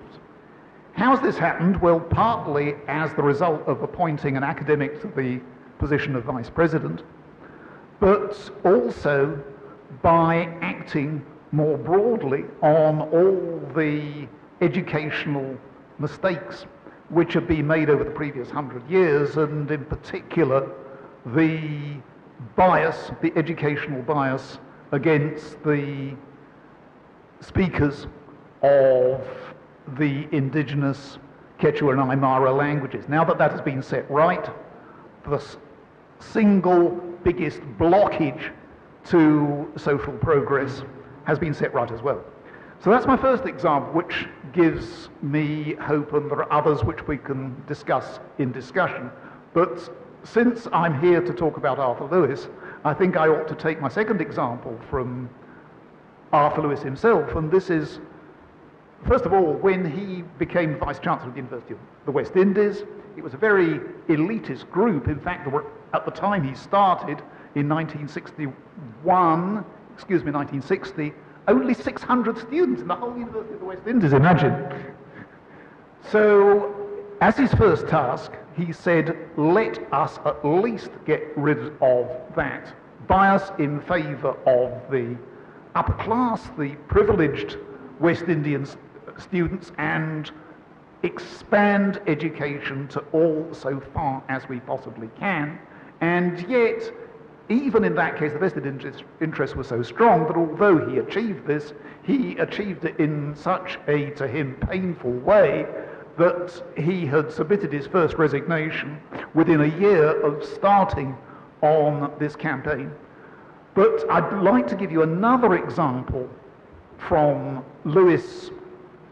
How has this happened? Well, partly as the result of appointing an academic to the position of vice president, but also by acting more broadly on all the educational mistakes which have been made over the previous 100 years, and in particular the bias, the educational bias against the speakers of the indigenous Quechua and Aymara languages. Now that that has been set right, the single biggest blockage to social progress has been set right as well. So that's my first example, which gives me hope, and there are others which we can discuss in discussion. But since I'm here to talk about Arthur Lewis, I think I ought to take my second example from Arthur Lewis himself, and this is, first of all, when he became Vice Chancellor of the University of the West Indies. It was a very elitist group. In fact, there were, at the time he started in 1960, only 600 students in the whole University of the West Indies, imagine. So, as his first task, he said, let us at least get rid of that bias in favor of the upper class, the privileged West Indian students, and expand education to all so far as we possibly can. And yet, even in that case, the vested interest was so strong that although he achieved this, he achieved it in such a, to him, painful way that he had submitted his first resignation within a year of starting on this campaign. But I'd like to give you another example from Lewis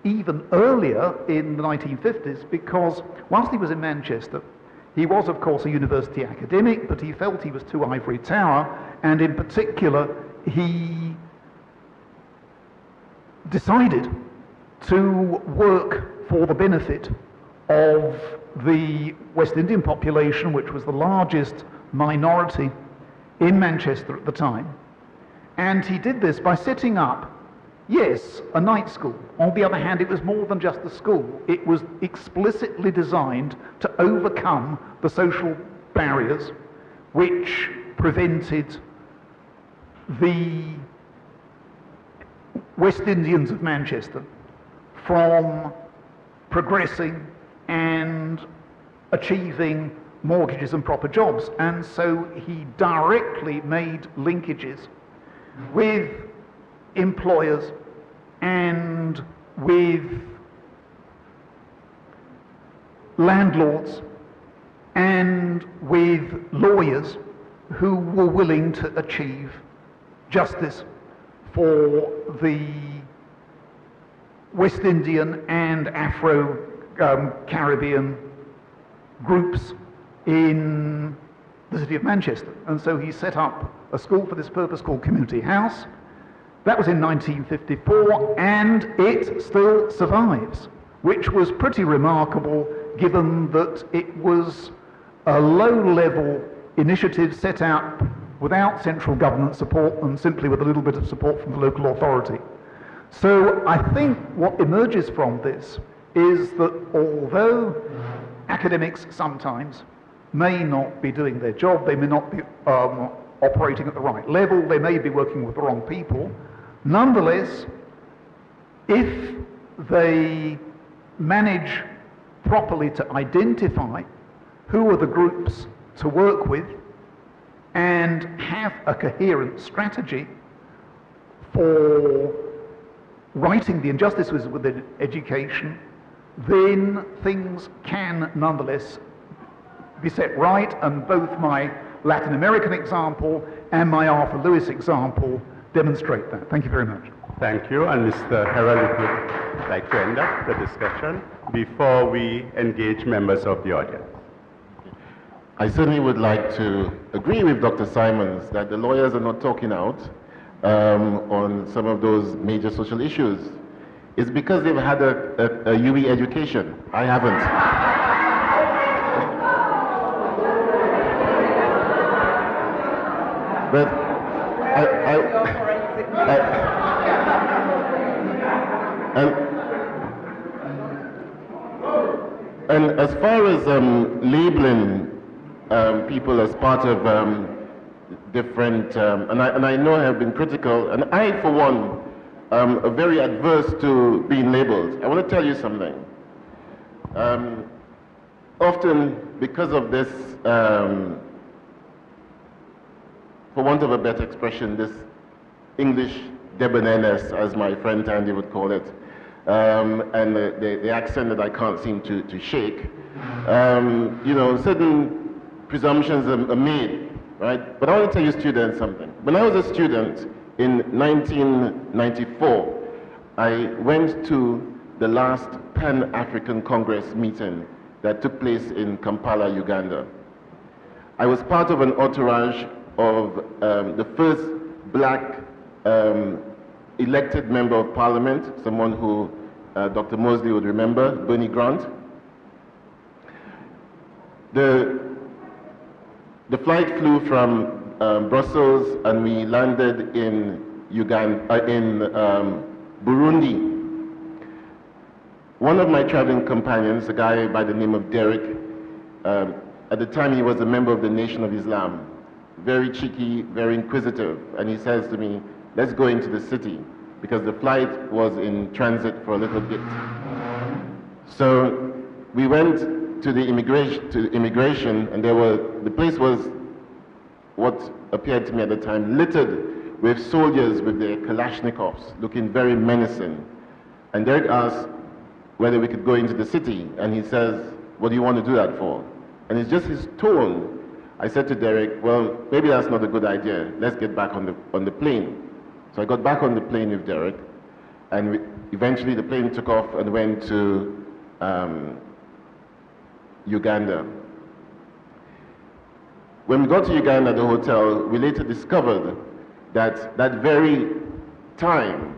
even earlier in the 1950s, because whilst he was in Manchester, he was, of course, a university academic, but he felt he was too ivory tower, and in particular, he decided to work for the benefit of the West Indian population, which was the largest minority in Manchester at the time. And he did this by setting up, yes, a night school. On the other hand, it was more than just a school. It was explicitly designed to overcome the social barriers which prevented the West Indians of Manchester from progressing and achieving mortgages and proper jobs. And so he directly made linkages with employers and with landlords and with lawyers who were willing to achieve justice for the West Indian and Afro-Caribbean groups in the city of Manchester. And so he set up a school for this purpose called Community House. That was in 1954, and it still survives, which was pretty remarkable given that it was a low-level initiative set out without central government support and simply with a little bit of support from the local authority. So I think what emerges from this is that although academics sometimes may not be doing their job, they may not be operating at the right level, they may be working with the wrong people, nonetheless, if they manage properly to identify who are the groups to work with and have a coherent strategy for righting the injustices within education, then things can nonetheless be set right, and both my Latin American example and my Arthur Lewis example demonstrate that. Thank you very much. Thank you. And Mr. Herald, if you'd like to end up the discussion before we engage members of the audience. I certainly would like to agree with Dr. Simons that the lawyers are not talking out on some of those major social issues. It's because they've had a UE education. I haven't. But and as far as labeling people as part of different, and I know I have been critical, and I, for one, are very adverse to being labeled. I want to tell you something. Often, because of this, for want of a better expression, this English debonairness, as my friend Tandy would call it, and the accent that I can't seem to shake, you know, certain presumptions are made, right? But I want to tell you students something. When I was a student in 1994, I went to the last Pan-African Congress meeting that took place in Kampala, Uganda. I was part of an entourage of the first black elected member of parliament, someone who Dr. Mosley would remember, Bernie Grant. The flight flew from Brussels, and we landed in Burundi. One of my traveling companions, a guy by the name of Derek, at the time he was a member of the Nation of Islam, very cheeky, very inquisitive, and he says to me, let's go into the city, because the flight was in transit for a little bit. So we went to the immigration, and the place was what appeared to me at the time littered with soldiers with their Kalashnikovs, looking very menacing. And Derek asked whether we could go into the city, and he says, what do you want to do that for? And it's just his tone. I said to Derek, well, maybe that's not a good idea. Let's get back on the plane. So I got back on the plane with Derek, and eventually the plane took off and went to Uganda. When we got to Uganda at the hotel, we later discovered that that very time,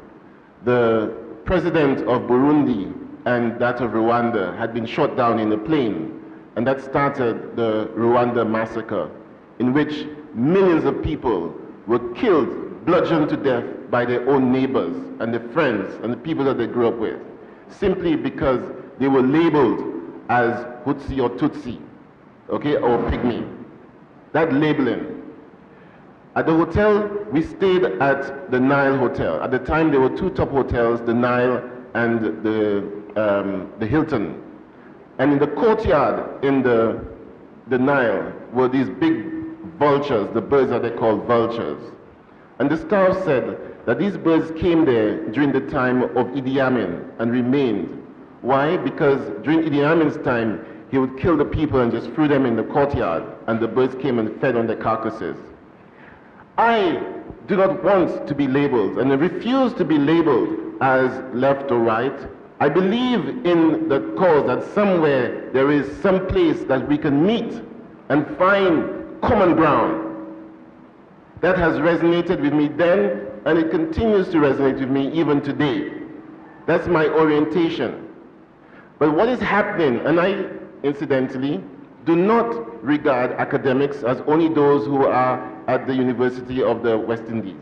the president of Burundi and that of Rwanda had been shot down in a plane, and that started the Rwanda massacre, in which millions of people were killed, bludgeoned to death by their own neighbors and their friends and the people that they grew up with, simply because they were labeled as Hutsi or Tutsi, okay, or Pygmy. That labeling. At the hotel, we stayed at the Nile Hotel. At the time, there were two top hotels, the Nile and the Hilton. And in the courtyard in the Nile were these big vultures, the birds that they call vultures. And the staff said that these birds came there during the time of Idi Amin and remained. Why? Because during Idi Amin's time, he would kill the people and just threw them in the courtyard, and the birds came and fed on their carcasses. I do not want to be labeled, and I refuse to be labeled as left or right. I believe in the cause that somewhere there is some place that we can meet and find common ground. That has resonated with me then, and it continues to resonate with me even today. That's my orientation. But what is happening, and I, incidentally, do not regard academics as only those who are at the University of the West Indies.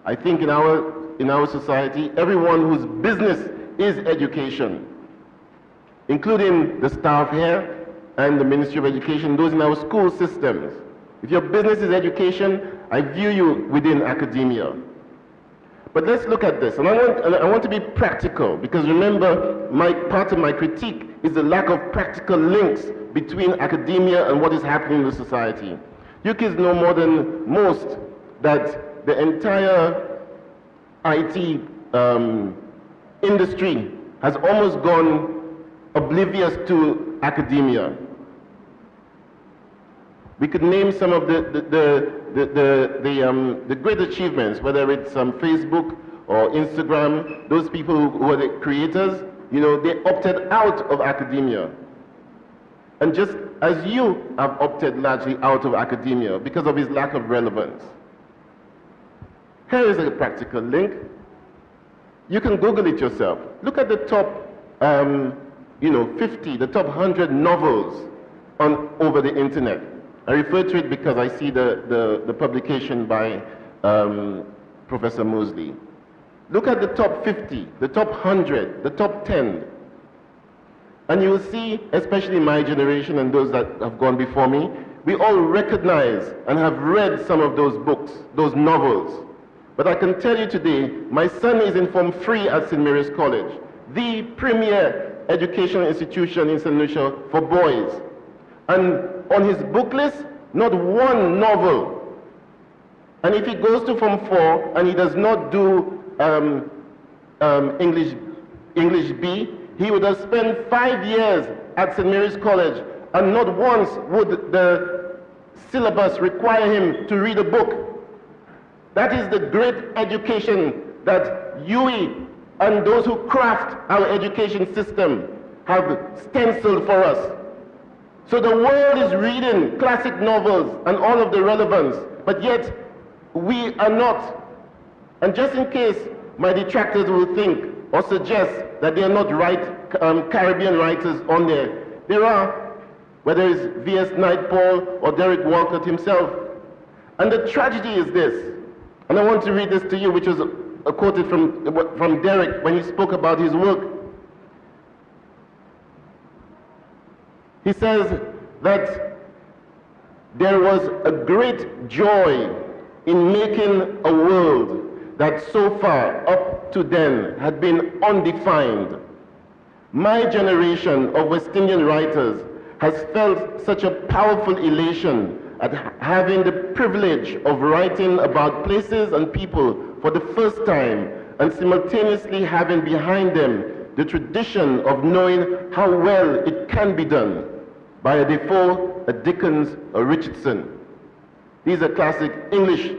I think in our society, everyone whose business is education, including the staff here and the Ministry of Education, those in our school systems. If your business is education, I view you within academia. But let's look at this, and I want to be practical, because remember, part of my critique is the lack of practical links between academia and what is happening in the society. You kids know more than most that the entire IT industry has almost gone oblivious to academia. We could name some of the great achievements, whether it's Facebook or Instagram. Those people who are the creators, you know, they opted out of academia. And just as you have opted largely out of academia because of its lack of relevance. Here is a practical link. You can Google it yourself. Look at the top 50, the top 100 novels over the internet. I refer to it because I see the publication by Professor Mosley. Look at the top 50, the top 100, the top 10. And you will see, especially my generation and those that have gone before me, we all recognize and have read some of those books, those novels. But I can tell you today, my son is in Form 3 at St. Mary's College, the premier educational institution in St. Lucia for boys. And on his book list, not one novel. And if he goes to Form 4 and he does not do English B, he would have spent 5 years at St. Mary's College, and not once would the syllabus require him to read a book. That is the great education that UE and those who craft our education system have stenciled for us. So the world is reading classic novels and all of the relevance, but yet we are not. And just in case my detractors will think or suggest that they are not Caribbean writers on there, there are, whether it's V.S. Naipaul or Derek Walcott himself. And the tragedy is this, and I want to read this to you, which was quoted from Derek when he spoke about his work. He says that there was a great joy in making a world that so far up to then had been undefined. My generation of West Indian writers has felt such a powerful elation at having the privilege of writing about places and people for the first time, and simultaneously having behind them the tradition of knowing how well it can be done by a Defoe, a Dickens, a Richardson. These are classic English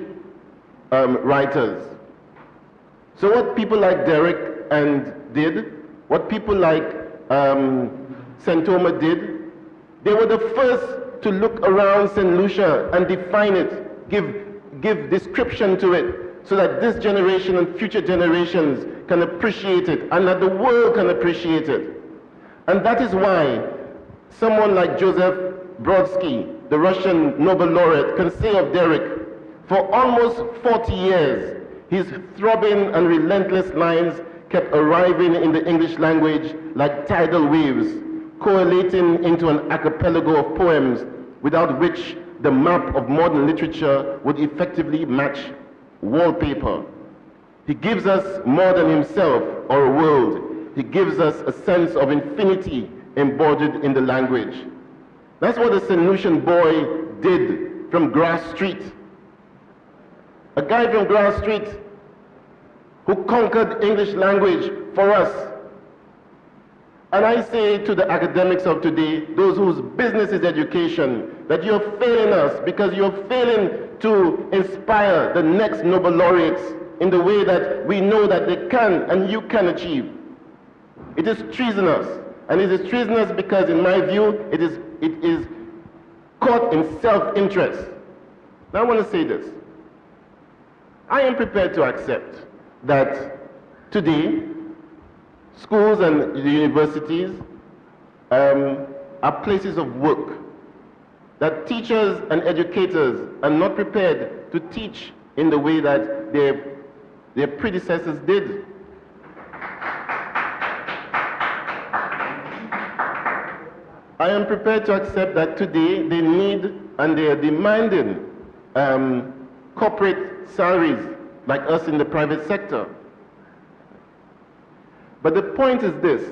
writers. So what people like Derek did, what people like Santoma did, they were the first to look around St. Lucia and define it, give description to it, so that this generation and future generations can appreciate it and that the world can appreciate it. And that is why someone like Joseph Brodsky, the Russian Nobel laureate, can say of Derek, for almost 40 years, his throbbing and relentless lines kept arriving in the English language like tidal waves, correlating into an archipelago of poems without which the map of modern literature would effectively match wallpaper. He gives us more than himself or a world. He gives us a sense of infinity embodied in the language. That's what the St. Lucian boy did from Grass Street. A guy from Grass Street who conquered English language for us. And I say to the academics of today, those whose business is education, that you're failing us because you're failing to inspire the next Nobel laureates in the way that we know that they can and you can achieve. It is treasonous. And it is treasonous because, in my view, it is caught in self-interest. Now I want to say this. I am prepared to accept that today, schools and the universities are places of work, that teachers and educators are not prepared to teach in the way that their predecessors did. I am prepared to accept that today they need and they are demanding corporate salaries like us in the private sector. But the point is this: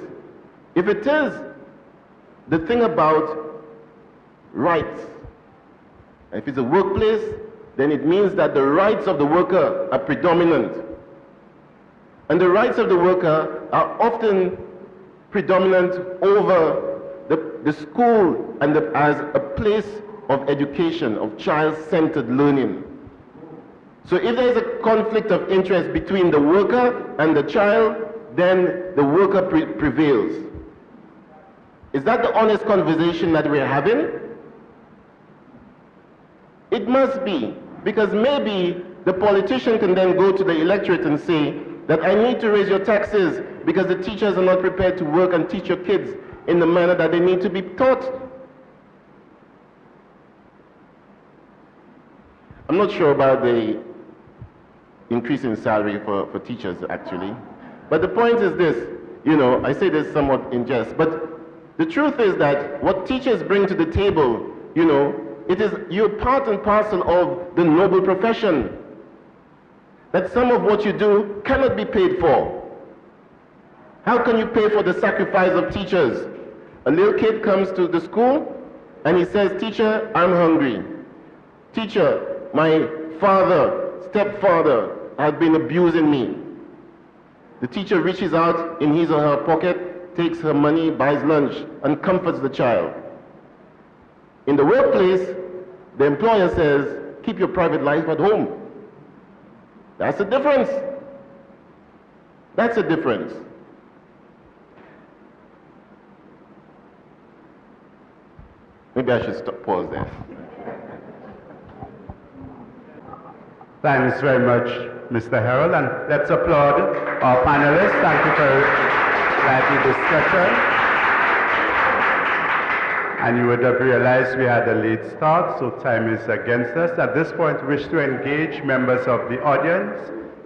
if it is the thing about rights, if it's a workplace, then it means that the rights of the worker are predominant. And the rights of the worker are often predominant over the school and as a place of education, of child-centered learning. So if there is a conflict of interest between the worker and the child, then the worker prevails. Is that the honest conversation that we're having? It must be, because maybe the politician can then go to the electorate and say that I need to raise your taxes because the teachers are not prepared to work and teach your kids in the manner that they need to be taught. I'm not sure about the increase in salary for teachers, actually. But the point is this, I say this somewhat in jest, but the truth is that what teachers bring to the table, you're part and parcel of the noble profession. That some of what you do cannot be paid for. How can you pay for the sacrifice of teachers? A little kid comes to the school and he says, "Teacher, I'm hungry. Teacher, my stepfather has been abusing me." The teacher reaches out in his or her pocket, takes her money, buys lunch, and comforts the child. In the workplace, the employer says, "Keep your private life at home." That's the difference. That's the difference. Maybe I should pause there. Thanks very much, Mr. Harold, and let's applaud our panelists. Thank you for lively discussion. And you would have realized we had a late start, so time is against us. At this point, we wish to engage members of the audience,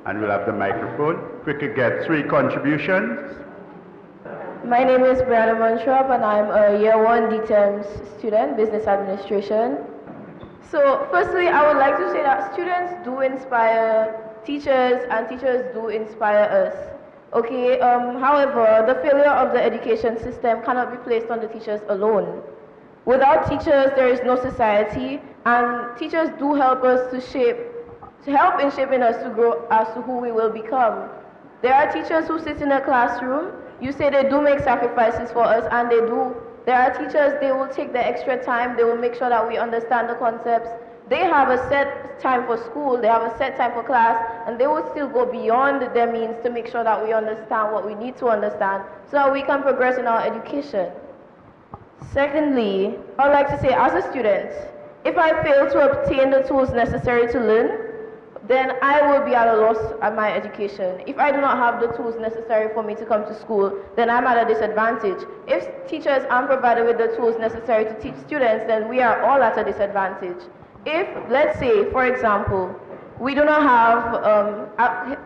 and we'll have the microphone. We could get 3 contributions. My name is Brianna Montrop, and I'm a Year 1 DTEMS student, Business Administration. So, firstly, I would like to say that students do inspire teachers, and teachers do inspire us. Okay, however, the failure of the education system cannot be placed on the teachers alone. Without teachers, there is no society, and teachers do help us to help in shaping us to grow as to who we will become. There are teachers who sit in a classroom. You say they do make sacrifices for us, and they do. There are teachers, they will take the extra time, they will make sure that we understand the concepts. They have a set time for school, they have a set time for class, and they will still go beyond their means to make sure that we understand what we need to understand so that we can progress in our education. Secondly, I would like to say, as a student, if I fail to obtain the tools necessary to learn, then I will be at a loss at my education. If I do not have the tools necessary for me to come to school, then I'm at a disadvantage. If teachers aren't provided with the tools necessary to teach students, then we are all at a disadvantage. If, let's say, for example, we do not have,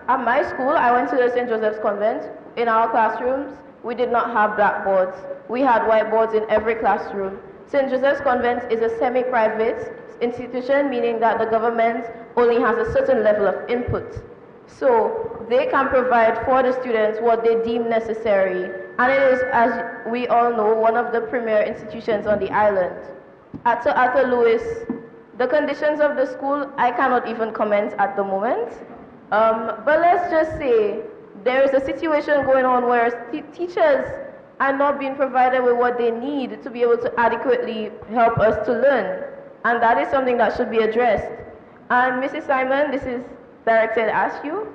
at my school, I went to the St. Joseph's Convent. In our classrooms, we did not have blackboards. We had whiteboards in every classroom. St. Joseph's Convent is a semi-private institution, meaning that the government only has a certain level of input. So they can provide for the students what they deem necessary. And it is, as we all know, one of the premier institutions on the island. At Sir Arthur Lewis, the conditions of the school, I cannot even comment at the moment. But let's just say there is a situation going on where teachers are not being provided with what they need to be able to adequately help us to learn. And that is something that should be addressed. And Mrs. Simon, this is directed at you.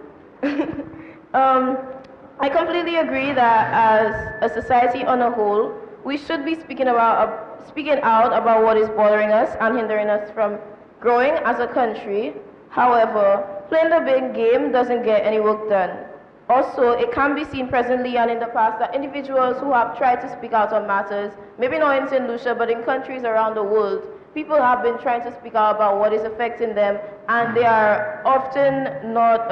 I completely agree that as a society on a whole, we should be speaking out about what is bothering us and hindering us from growing as a country. However, playing the big game doesn't get any work done. Also, it can be seen presently and in the past that individuals who have tried to speak out on matters, maybe not in St. Lucia, but in countries around the world, people have been trying to speak out about what is affecting them, and they are often not,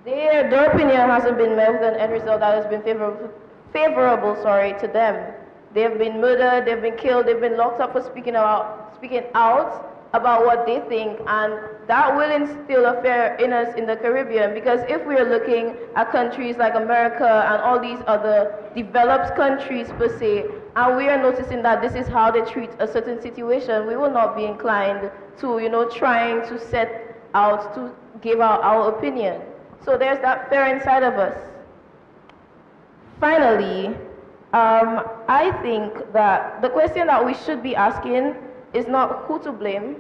their opinion hasn't been met with an end result that has been favorable to them. They've been murdered, they've been killed, they've been locked up for speaking out about what they think, and that will instill a fear in us in the Caribbean, because if we're looking at countries like America and all these other developed countries per se, and we are noticing that this is how they treat a certain situation, we will not be inclined to, trying to set out to give out our opinion. So there's that fear inside of us. Finally, I think that the question that we should be asking is not who to blame,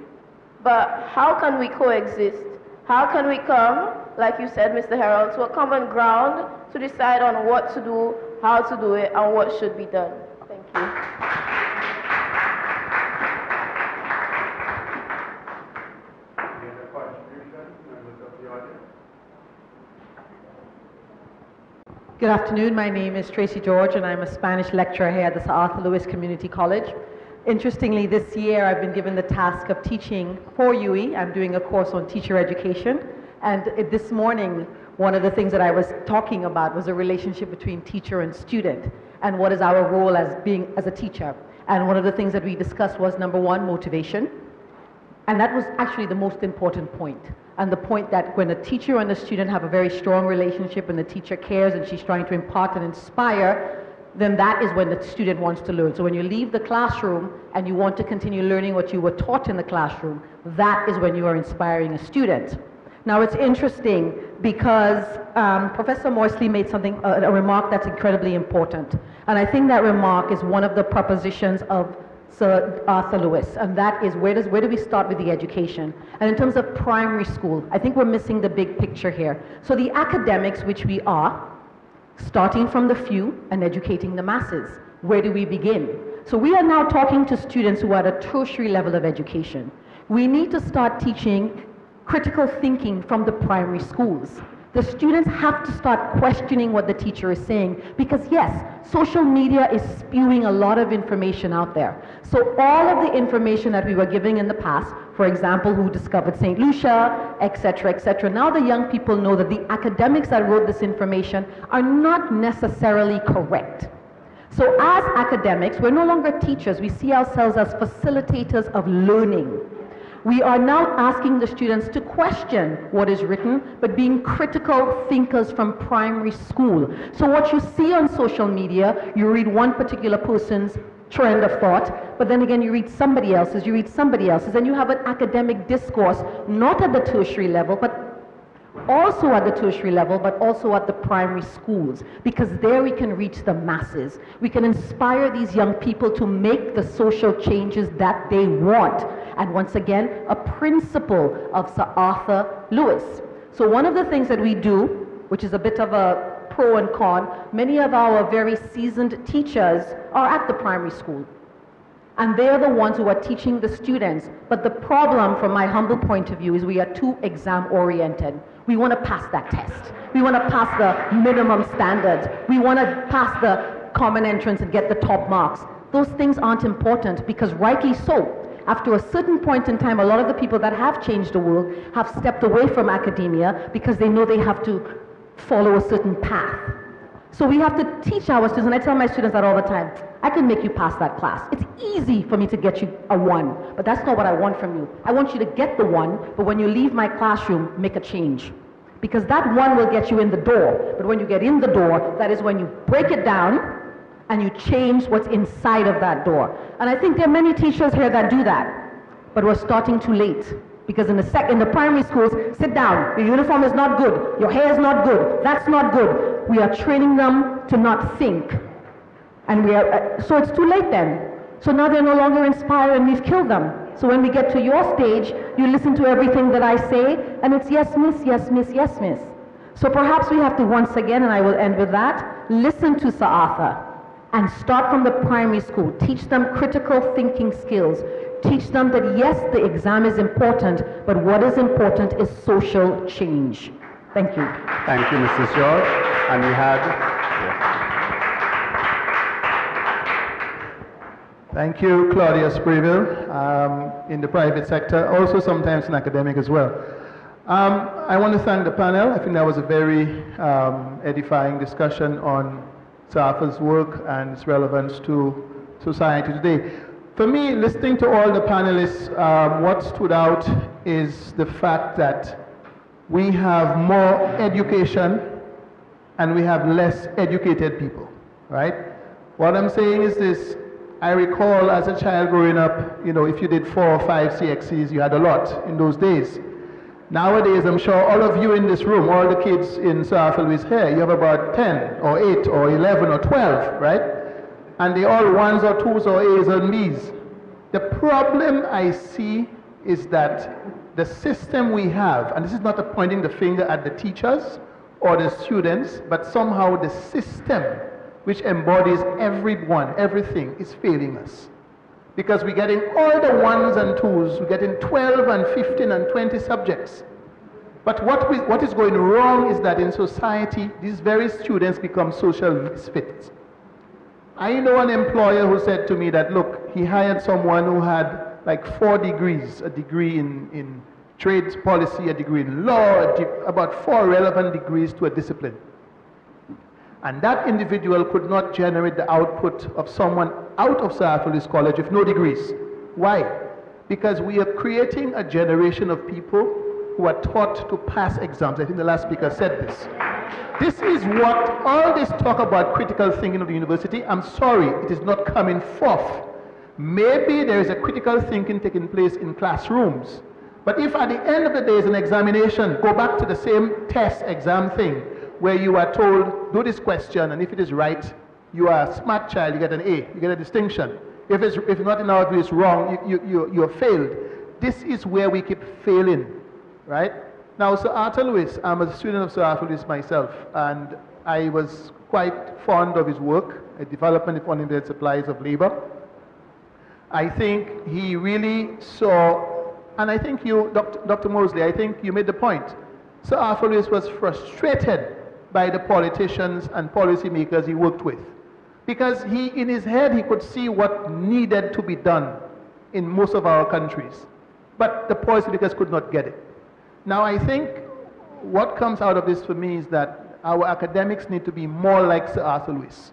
but how can we coexist? How can we come, like you said, Mr. Harold, to a common ground to decide on what to do, how to do it, and what should be done? Thank you. Any other contributions, members of the audience? Good afternoon. My name is Tracy George, and I'm a Spanish lecturer here at the Sir Arthur Lewis Community College. Interestingly, this year I've been given the task of teaching for UE. I'm doing a course on teacher education, and this morning one of the things that I was talking about was a relationship between teacher and student, and what is our role as a teacher. And one of the things that we discussed was, number one, motivation, and that was actually the most important point. And the point that when a teacher and a student have a very strong relationship and the teacher cares and she's trying to impart and inspire, then that is when the student wants to learn. So when you leave the classroom and you want to continue learning what you were taught in the classroom, that is when you are inspiring a student. Now it's interesting because Professor Morsley made a remark that's incredibly important. And I think that remark is one of the propositions of Sir Arthur Lewis, and that is where do we start with the education? And in terms of primary school, I think we're missing the big picture here. So the academics, which we are, starting from the few and educating the masses. Where do we begin? So we are now talking to students who are at a tertiary level of education. We need to start teaching critical thinking from the primary schools. The students have to start questioning what the teacher is saying, because yes, social media is spewing a lot of information out there. So all of the information that we were giving in the past, for example, who discovered St. Lucia, etc., now the young people know that the academics that wrote this information are not necessarily correct. So as academics, we're no longer teachers, we see ourselves as facilitators of learning. We are now asking the students to question what is written, but being critical thinkers from primary school. So what you see on social media, you read one particular person's trend of thought, but then again you read somebody else's, and you have an academic discourse, not at the tertiary level, but also at the tertiary level, but also at the primary schools, because there we can reach the masses. We can inspire these young people to make the social changes that they want. And once again, a principle of Sir Arthur Lewis. So one of the things that we do, which is a bit of a pro and con, many of our very seasoned teachers are at the primary school. And they're the ones who are teaching the students. But the problem, from my humble point of view, is we are too exam-oriented. We want to pass that test. We want to pass the minimum standards. We want to pass the common entrance and get the top marks. Those things aren't important, because rightly so. After a certain point in time, a lot of the people that have changed the world have stepped away from academia because they know they have to follow a certain path. So we have to teach our students, and I tell my students that all the time, I can make you pass that class. It's easy for me to get you a 1, but that's not what I want from you. I want you to get the 1, but when you leave my classroom, make a change. Because that 1 will get you in the door, but when you get in the door, that is when you break it down and you change what's inside of that door. And I think there are many teachers here that do that, but we're starting too late. Because in the primary schools, sit down, your uniform is not good, your hair is not good, that's not good. We are training them to not think. And so it's too late then. So now they're no longer inspired and we've killed them. So when we get to your stage, you listen to everything that I say, and it's yes, miss, yes, miss, yes, miss. So perhaps we have to once again, and I will end with that, listen to Sir Arthur and start from the primary school. Teach them critical thinking skills. Teach them that yes, the exam is important, but what is important is social change. Thank you. Thank you, Mrs. George. And we had... Thank you, Claudia Sprayville, in the private sector, also sometimes in academic as well. I want to thank the panel. I think that was a very edifying discussion on Sir Arthur's work and its relevance to society today. For me, listening to all the panelists, what stood out is the fact that we have more education and we have less educated people, right? What I'm saying is this: I recall as a child growing up, you know, if you did 4 or 5 CXCs, you had a lot in those days. Nowadays, I'm sure all of you in this room, all the kids in Sir Arthur Lewis here, you have about 10 or 8 or 11 or 12, right? And they all 1s or 2s or A's and B's. The problem I see is that the system we have, and this is not a pointing the finger at the teachers or the students, but somehow the system which embodies everyone, everything, is failing us. Because we're getting all the 1s and 2s, we're getting 12 and 15 and 20 subjects. But what is going wrong is that in society, these very students become social misfits. I know an employer who said to me that, look, he hired someone who had like 4 degrees, a degree in trade policy, a degree in law, about 4 relevant degrees to a discipline. And that individual could not generate the output of someone out of Sir Arthur Lewis College with no degrees. Why? Because we are creating a generation of people who are taught to pass exams. I think the last speaker said this. This is what all this talk about critical thinking of the university, I'm sorry, it is not coming forth. Maybe there is a critical thinking taking place in classrooms. But if at the end of the day is an examination, go back to the same test exam thing, where you are told, do this question, and if it is right, you are a smart child, you get an A, you get a distinction. If not in our view it's wrong, you're failed. This is where we keep failing, right? Now, Sir Arthur Lewis, I'm a student of Sir Arthur Lewis myself, and I was quite fond of his work, a development of unlimited supplies of labor. I think he really saw, and I think you, Dr. Mosley, I think you made the point. Sir Arthur Lewis was frustrated by the politicians and policymakers he worked with. Because in his head, he could see what needed to be done in most of our countries. But the policymakers could not get it. Now, I think what comes out of this for me is that our academics need to be more like Sir Arthur Lewis.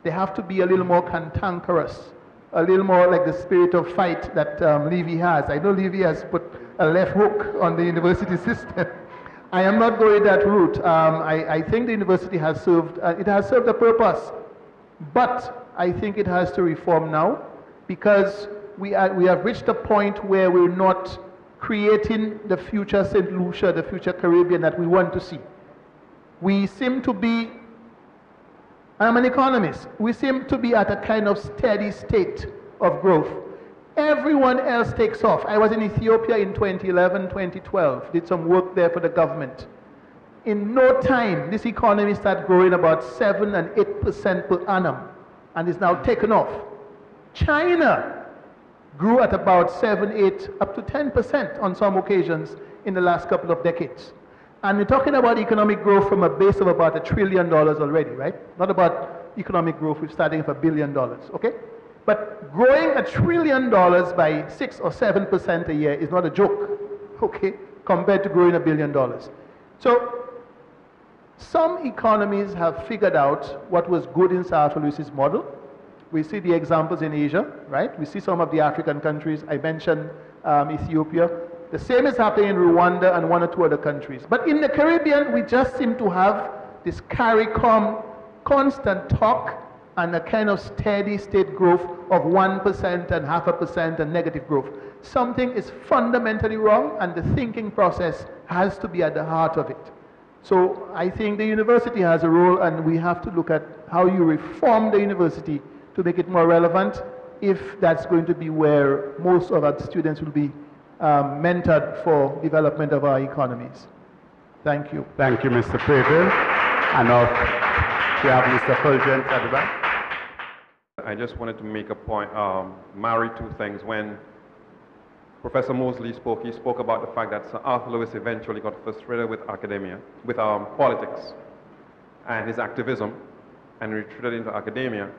They have to be a little more cantankerous, a little more like the spirit of fight that Levy has. I know Levy has put a left hook on the university system. I am not going that route. I think the university has served, it has served a purpose, but I think it has to reform now, because we have reached a point where we're not creating the future St. Lucia, the future Caribbean that we want to see. We seem to be, I'm an economist, we seem to be at a kind of steady state of growth. Everyone else takes off. I was in Ethiopia in 2011, 2012, did some work there for the government. In no time, this economy started growing about 7 and 8% per annum, and is now taken off. China grew at about 7, 8, up to 10% on some occasions in the last couple of decades. And we're talking about economic growth from a base of about $1 trillion already, right? Not about economic growth, we're starting with $1 billion, okay? But growing $1 trillion by 6 or 7% a year is not a joke, okay? Compared to growing $1 billion. So, some economies have figured out what was good in South Louis's model. We see the examples in Asia, right? We see some of the African countries. I mentioned Ethiopia. The same is happening in Rwanda and 1 or 2 other countries. But in the Caribbean, we just seem to have this CARICOM constant talk and a kind of steady state growth of 1% and 0.5% and negative growth. Something is fundamentally wrong, and the thinking process has to be at the heart of it. So I think the university has a role, and we have to look at how you reform the university to make it more relevant, if that's going to be where most of our students will be mentored for development of our economies. Thank you. Thank you, Mr. Preville. And now we have Mr. Fulgent at the back. I just wanted to make a point, marry two things. When Professor Mosley spoke, he spoke about the fact that Sir Arthur Lewis eventually got frustrated with academia, with politics and his activism, and retreated into academia.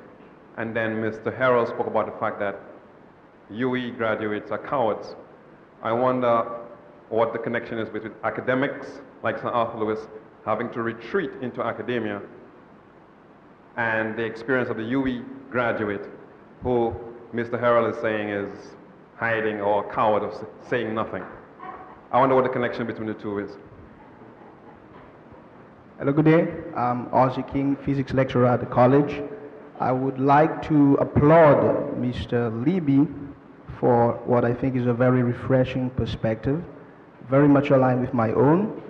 And then Mr. Harrell spoke about the fact that UE graduates are cowards. I wonder what the connection is between academics like Sir Arthur Lewis having to retreat into academia and the experience of the UE graduate who Mr. Harrell is saying is hiding or a coward of saying nothing. I wonder what the connection between the two is. Hello, good day. I'm Ozzy King, physics lecturer at the college. I would like to applaud Mr. Libby for what I think is a very refreshing perspective, very much aligned with my own.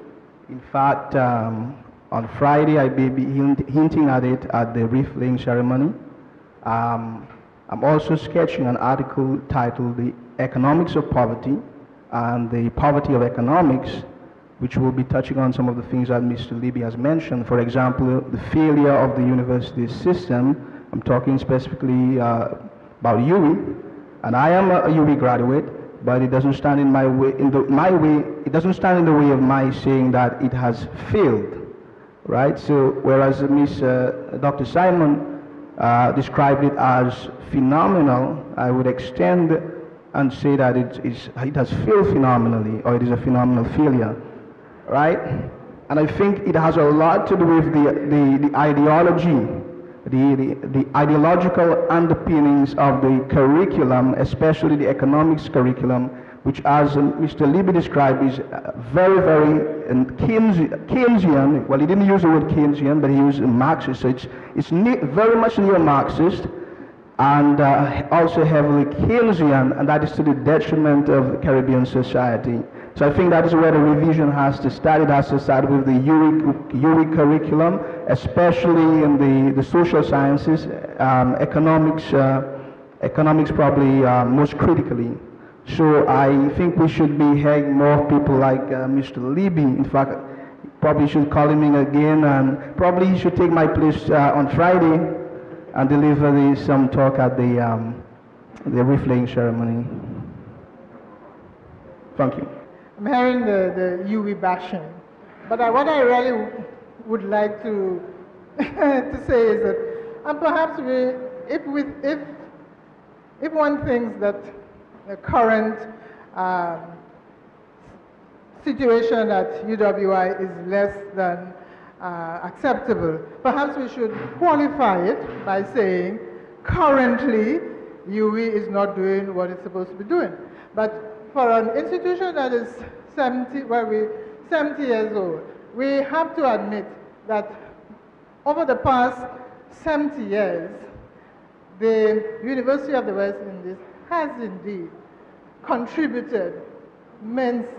In fact, on Friday I may be hinting at it at the wreath laying ceremony. I'm also sketching an article titled The Economics of Poverty and the Poverty of Economics, which will be touching on some of the things that Mr. Libby has mentioned. For example, the failure of the university system. I'm talking specifically about UE, and I am a UE graduate, but it doesn't stand in my way. It doesn't stand in the way of my saying that it has failed, right? So whereas Dr. Simon described it as phenomenal, I would extend and say that it has failed phenomenally, or it is a phenomenal failure, right? And I think it has a lot to do with the ideology, the ideological underpinnings of the curriculum, especially the economics curriculum, which, as Mr. Libby described, is very, very Keynesian. Well, he didn't use the word Keynesian, but he used Marxist. So it's very much neo-Marxist and also heavily Keynesian, and that is to the detriment of Caribbean society. So I think that is where the revision has to start. It has to start with the UE curriculum, especially in the social sciences, economics probably most critically. So I think we should be having more people like Mr. Libby. In fact, probably should call him in again, and probably he should take my place on Friday and deliver some talk at the wreath laying ceremony. Thank you. I'm hearing the UE bashing, but what I really would like to to say is that, and perhaps if one thinks that the current situation at UWI is less than acceptable, perhaps we should qualify it by saying currently UE is not doing what it's supposed to be doing. But for an institution that is 70 years old, we have to admit that over the past 70 years, the University of the West Indies has indeed contributed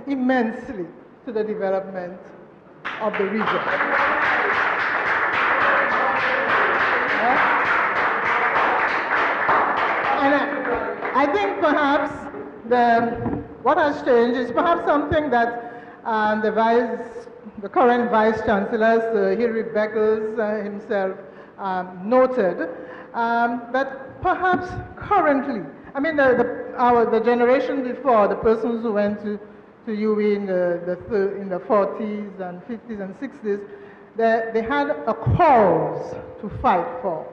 immensely to the development of the region. And I think perhaps what has changed is perhaps something that the current Vice Chancellor, Sir Hilary Beckles himself, noted, that perhaps currently, I mean, the the generation before, the persons who went to UWI in the 40s and 50s and 60s, they had a cause to fight for.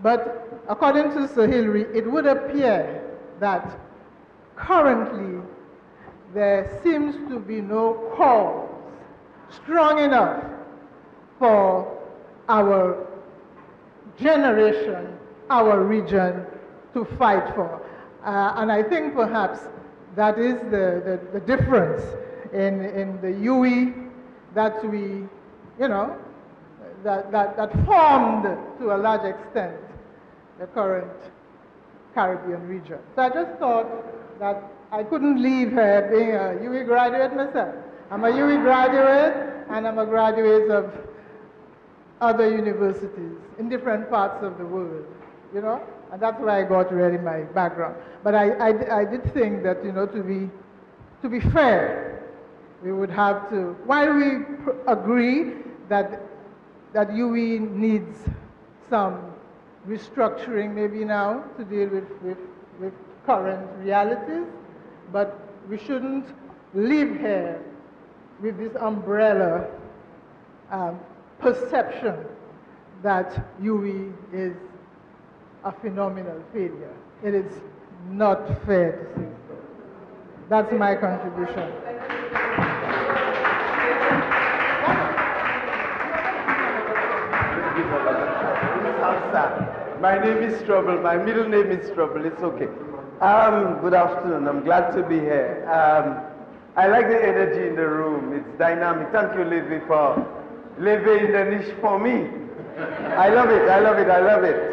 But according to Sir Hilary, it would appear that currently there seems to be no cause strong enough for our generation, our region, to fight for. And I think perhaps that is the difference in the UWI that we, that formed to a large extent the current Caribbean region. So I just thought that I couldn't leave here being a UWI graduate myself. I'm a UWI graduate, and I'm a graduate of other universities in different parts of the world, and that's where I got really my background. But I did think that, to be fair, we would have to, while we agree that UWI needs some restructuring maybe now to deal with current realities, but we shouldn't live here with this umbrella perception that UWI is a phenomenal failure. It is not fair to say so. That's my contribution. My name is Trouble. My middle name is Trouble. It's okay. Good afternoon. I'm glad to be here. I like the energy in the room. It's dynamic. Thank you, Livy, for living the niche for me. I love it. I love it. I love it.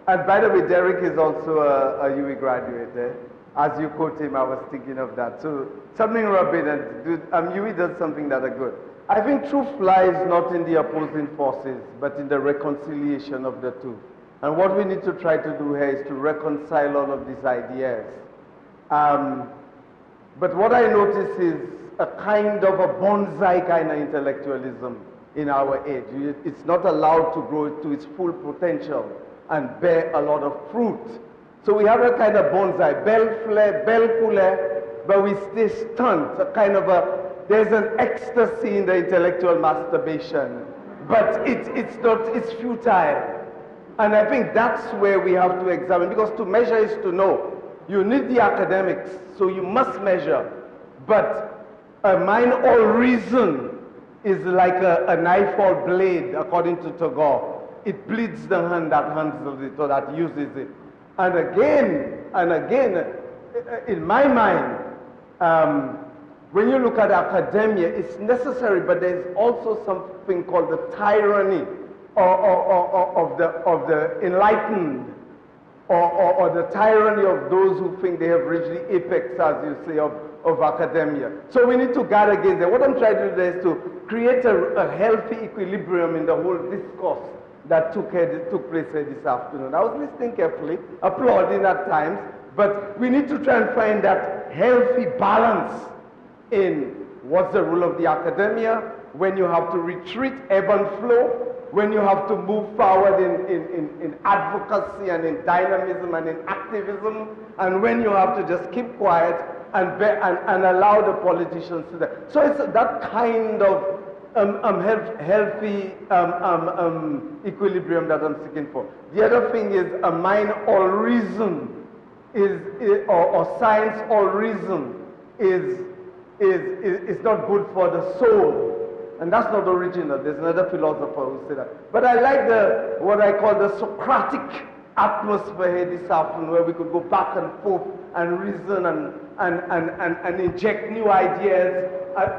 And by the way, Derek is also a UWI graduate. As you quote him, I was thinking of that. So something Robin and UWI does something that are good. I think truth lies not in the opposing forces, but in the reconciliation of the two. And what we need to try to do here is to reconcile all of these ideas. But what I notice is a kind of a bonsai kind of intellectualism in our age. It's not allowed to grow to its full potential and bear a lot of fruit. So we have a kind of bonsai, belle fleur, belle couleur, but we stay stunned, a kind of there's an ecstasy in the intellectual masturbation, but it's futile. And I think that's where we have to examine, because to measure is to know. You need the academics, so you must measure. But a mind all reason is like a knife or blade, according to Tagore. It bleeds the hand that handles it or that uses it. And again, in my mind, when you look at academia, it's necessary, but there's also something called the tyranny of the enlightened, or the tyranny of those who think they have reached the apex, as you say, of academia. So we need to guard against that. What I'm trying to do is to create a healthy equilibrium in the whole discourse that took place here this afternoon. I was listening carefully, applauding at times, but we need to try and find that healthy balance in what's the role of the academia, when you have to retreat, ebb and flow, when you have to move forward in advocacy and in dynamism and in activism, and when you have to just keep quiet and allow the politicians to do that. So it's that kind of healthy equilibrium that I'm seeking for. The other thing is a mind all reason or science all reason is not good for the soul. And that's not original. There's another philosopher who said that. But I like what I call the Socratic atmosphere here this afternoon, where we could go back and forth and reason and inject new ideas.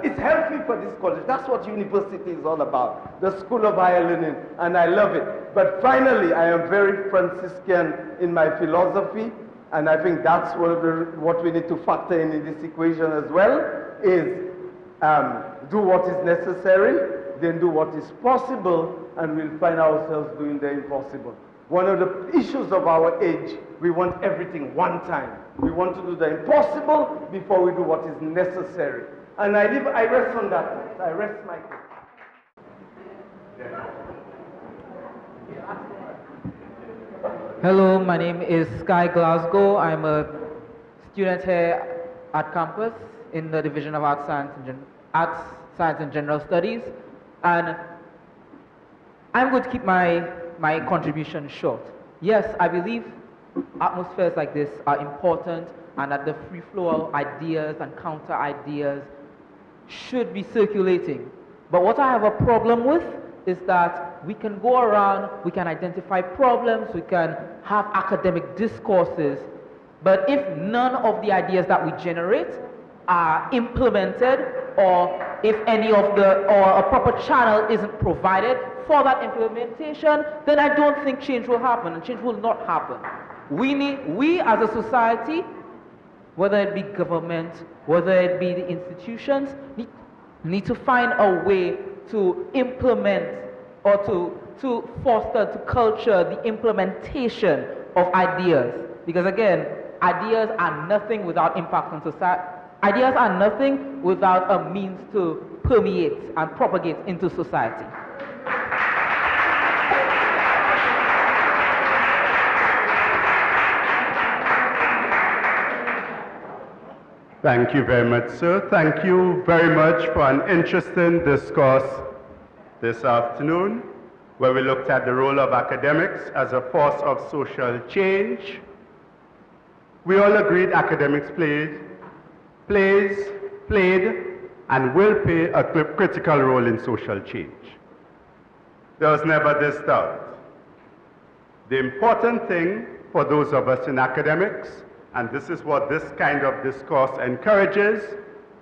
It's healthy for this college. That's what university is all about, the school of higher learning, and I love it. But finally, I am very Franciscan in my philosophy, and I think that's what we need to factor in this equation as well, is do what is necessary, then do what is possible, and we'll find ourselves doing the impossible. One of the issues of our age, we want everything one time. We want to do the impossible before we do what is necessary. And I rest on that. I rest my case. Hello, my name is Sky Glasgow. I'm a student here at campus in the Division of Arts, Science and General Studies. And I'm going to keep my contribution short. Yes, I believe atmospheres like this are important and that the free flow of ideas and counter ideas should be circulating. But what I have a problem with is that we can go around, we can identify problems, we can have academic discourses, but if none of the ideas that we generate are implemented, or if or a proper channel isn't provided for that implementation, then I don't think change will happen, and change will not happen. We as a society, whether it be government, whether it be the institutions, need to find a way to implement or to foster, to culture the implementation of ideas. Because again, ideas are nothing without impact on society. Ideas are nothing without a means to permeate and propagate into society. Thank you very much, sir. Thank you very much for an interesting discourse this afternoon, where we looked at the role of academics as a force of social change. We all agreed academics played, and will play a critical role in social change. There was never this doubt. The important thing for those of us in academics, and this is what this kind of discourse encourages,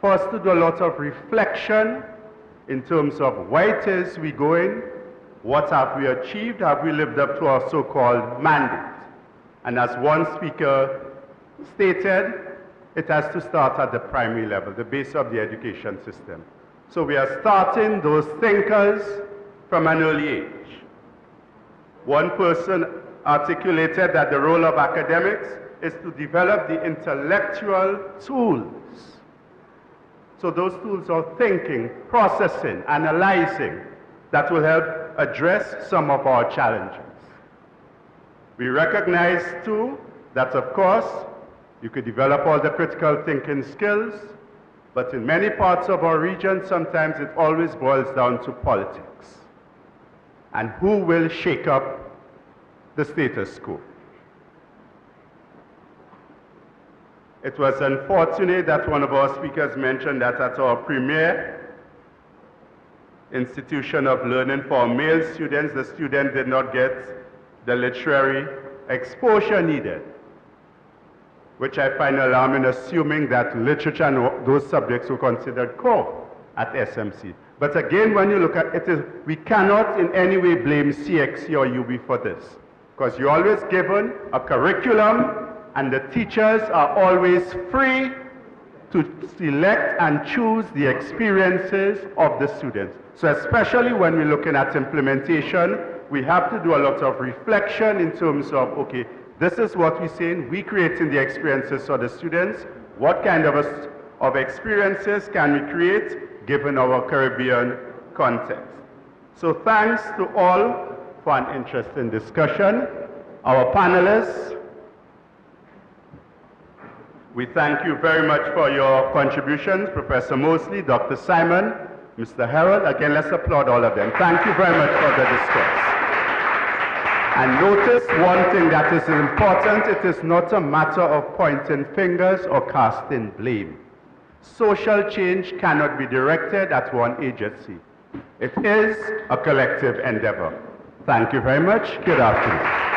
for us to do a lot of reflection in terms of where it is we're going, what have we achieved, have we lived up to our so-called mandate. And as one speaker stated, it has to start at the primary level, the base of the education system. So we are starting those thinkers from an early age. One person articulated that the role of academics is to develop the intellectual tools. So those tools are thinking, processing, analyzing, that will help address some of our challenges. We recognize too that, of course, you could develop all the critical thinking skills, but in many parts of our region, sometimes it always boils down to politics. And who will shake up the status quo? It was unfortunate that one of our speakers mentioned that at our premier institution of learning for male students, the student did not get the literary exposure needed, which I find alarming, assuming that literature and those subjects were considered core at SMC. But again, when you look at it, we cannot in any way blame CXC or UB for this, because you're always given a curriculum, and the teachers are always free to select and choose the experiences of the students. So especially when we're looking at implementation, we have to do a lot of reflection in terms of, okay, this is what we're saying, we're creating the experiences for the students. What kind of experiences can we create given our Caribbean context? So thanks to all for an interesting discussion. Our panelists, we thank you very much for your contributions, Professor Mosley, Dr. Simon, Mr. Harold. Again, let's applaud all of them. Thank you very much for the discourse. And notice one thing that is important, it is not a matter of pointing fingers or casting blame. Social change cannot be directed at one agency. It is a collective endeavor. Thank you very much. Good afternoon.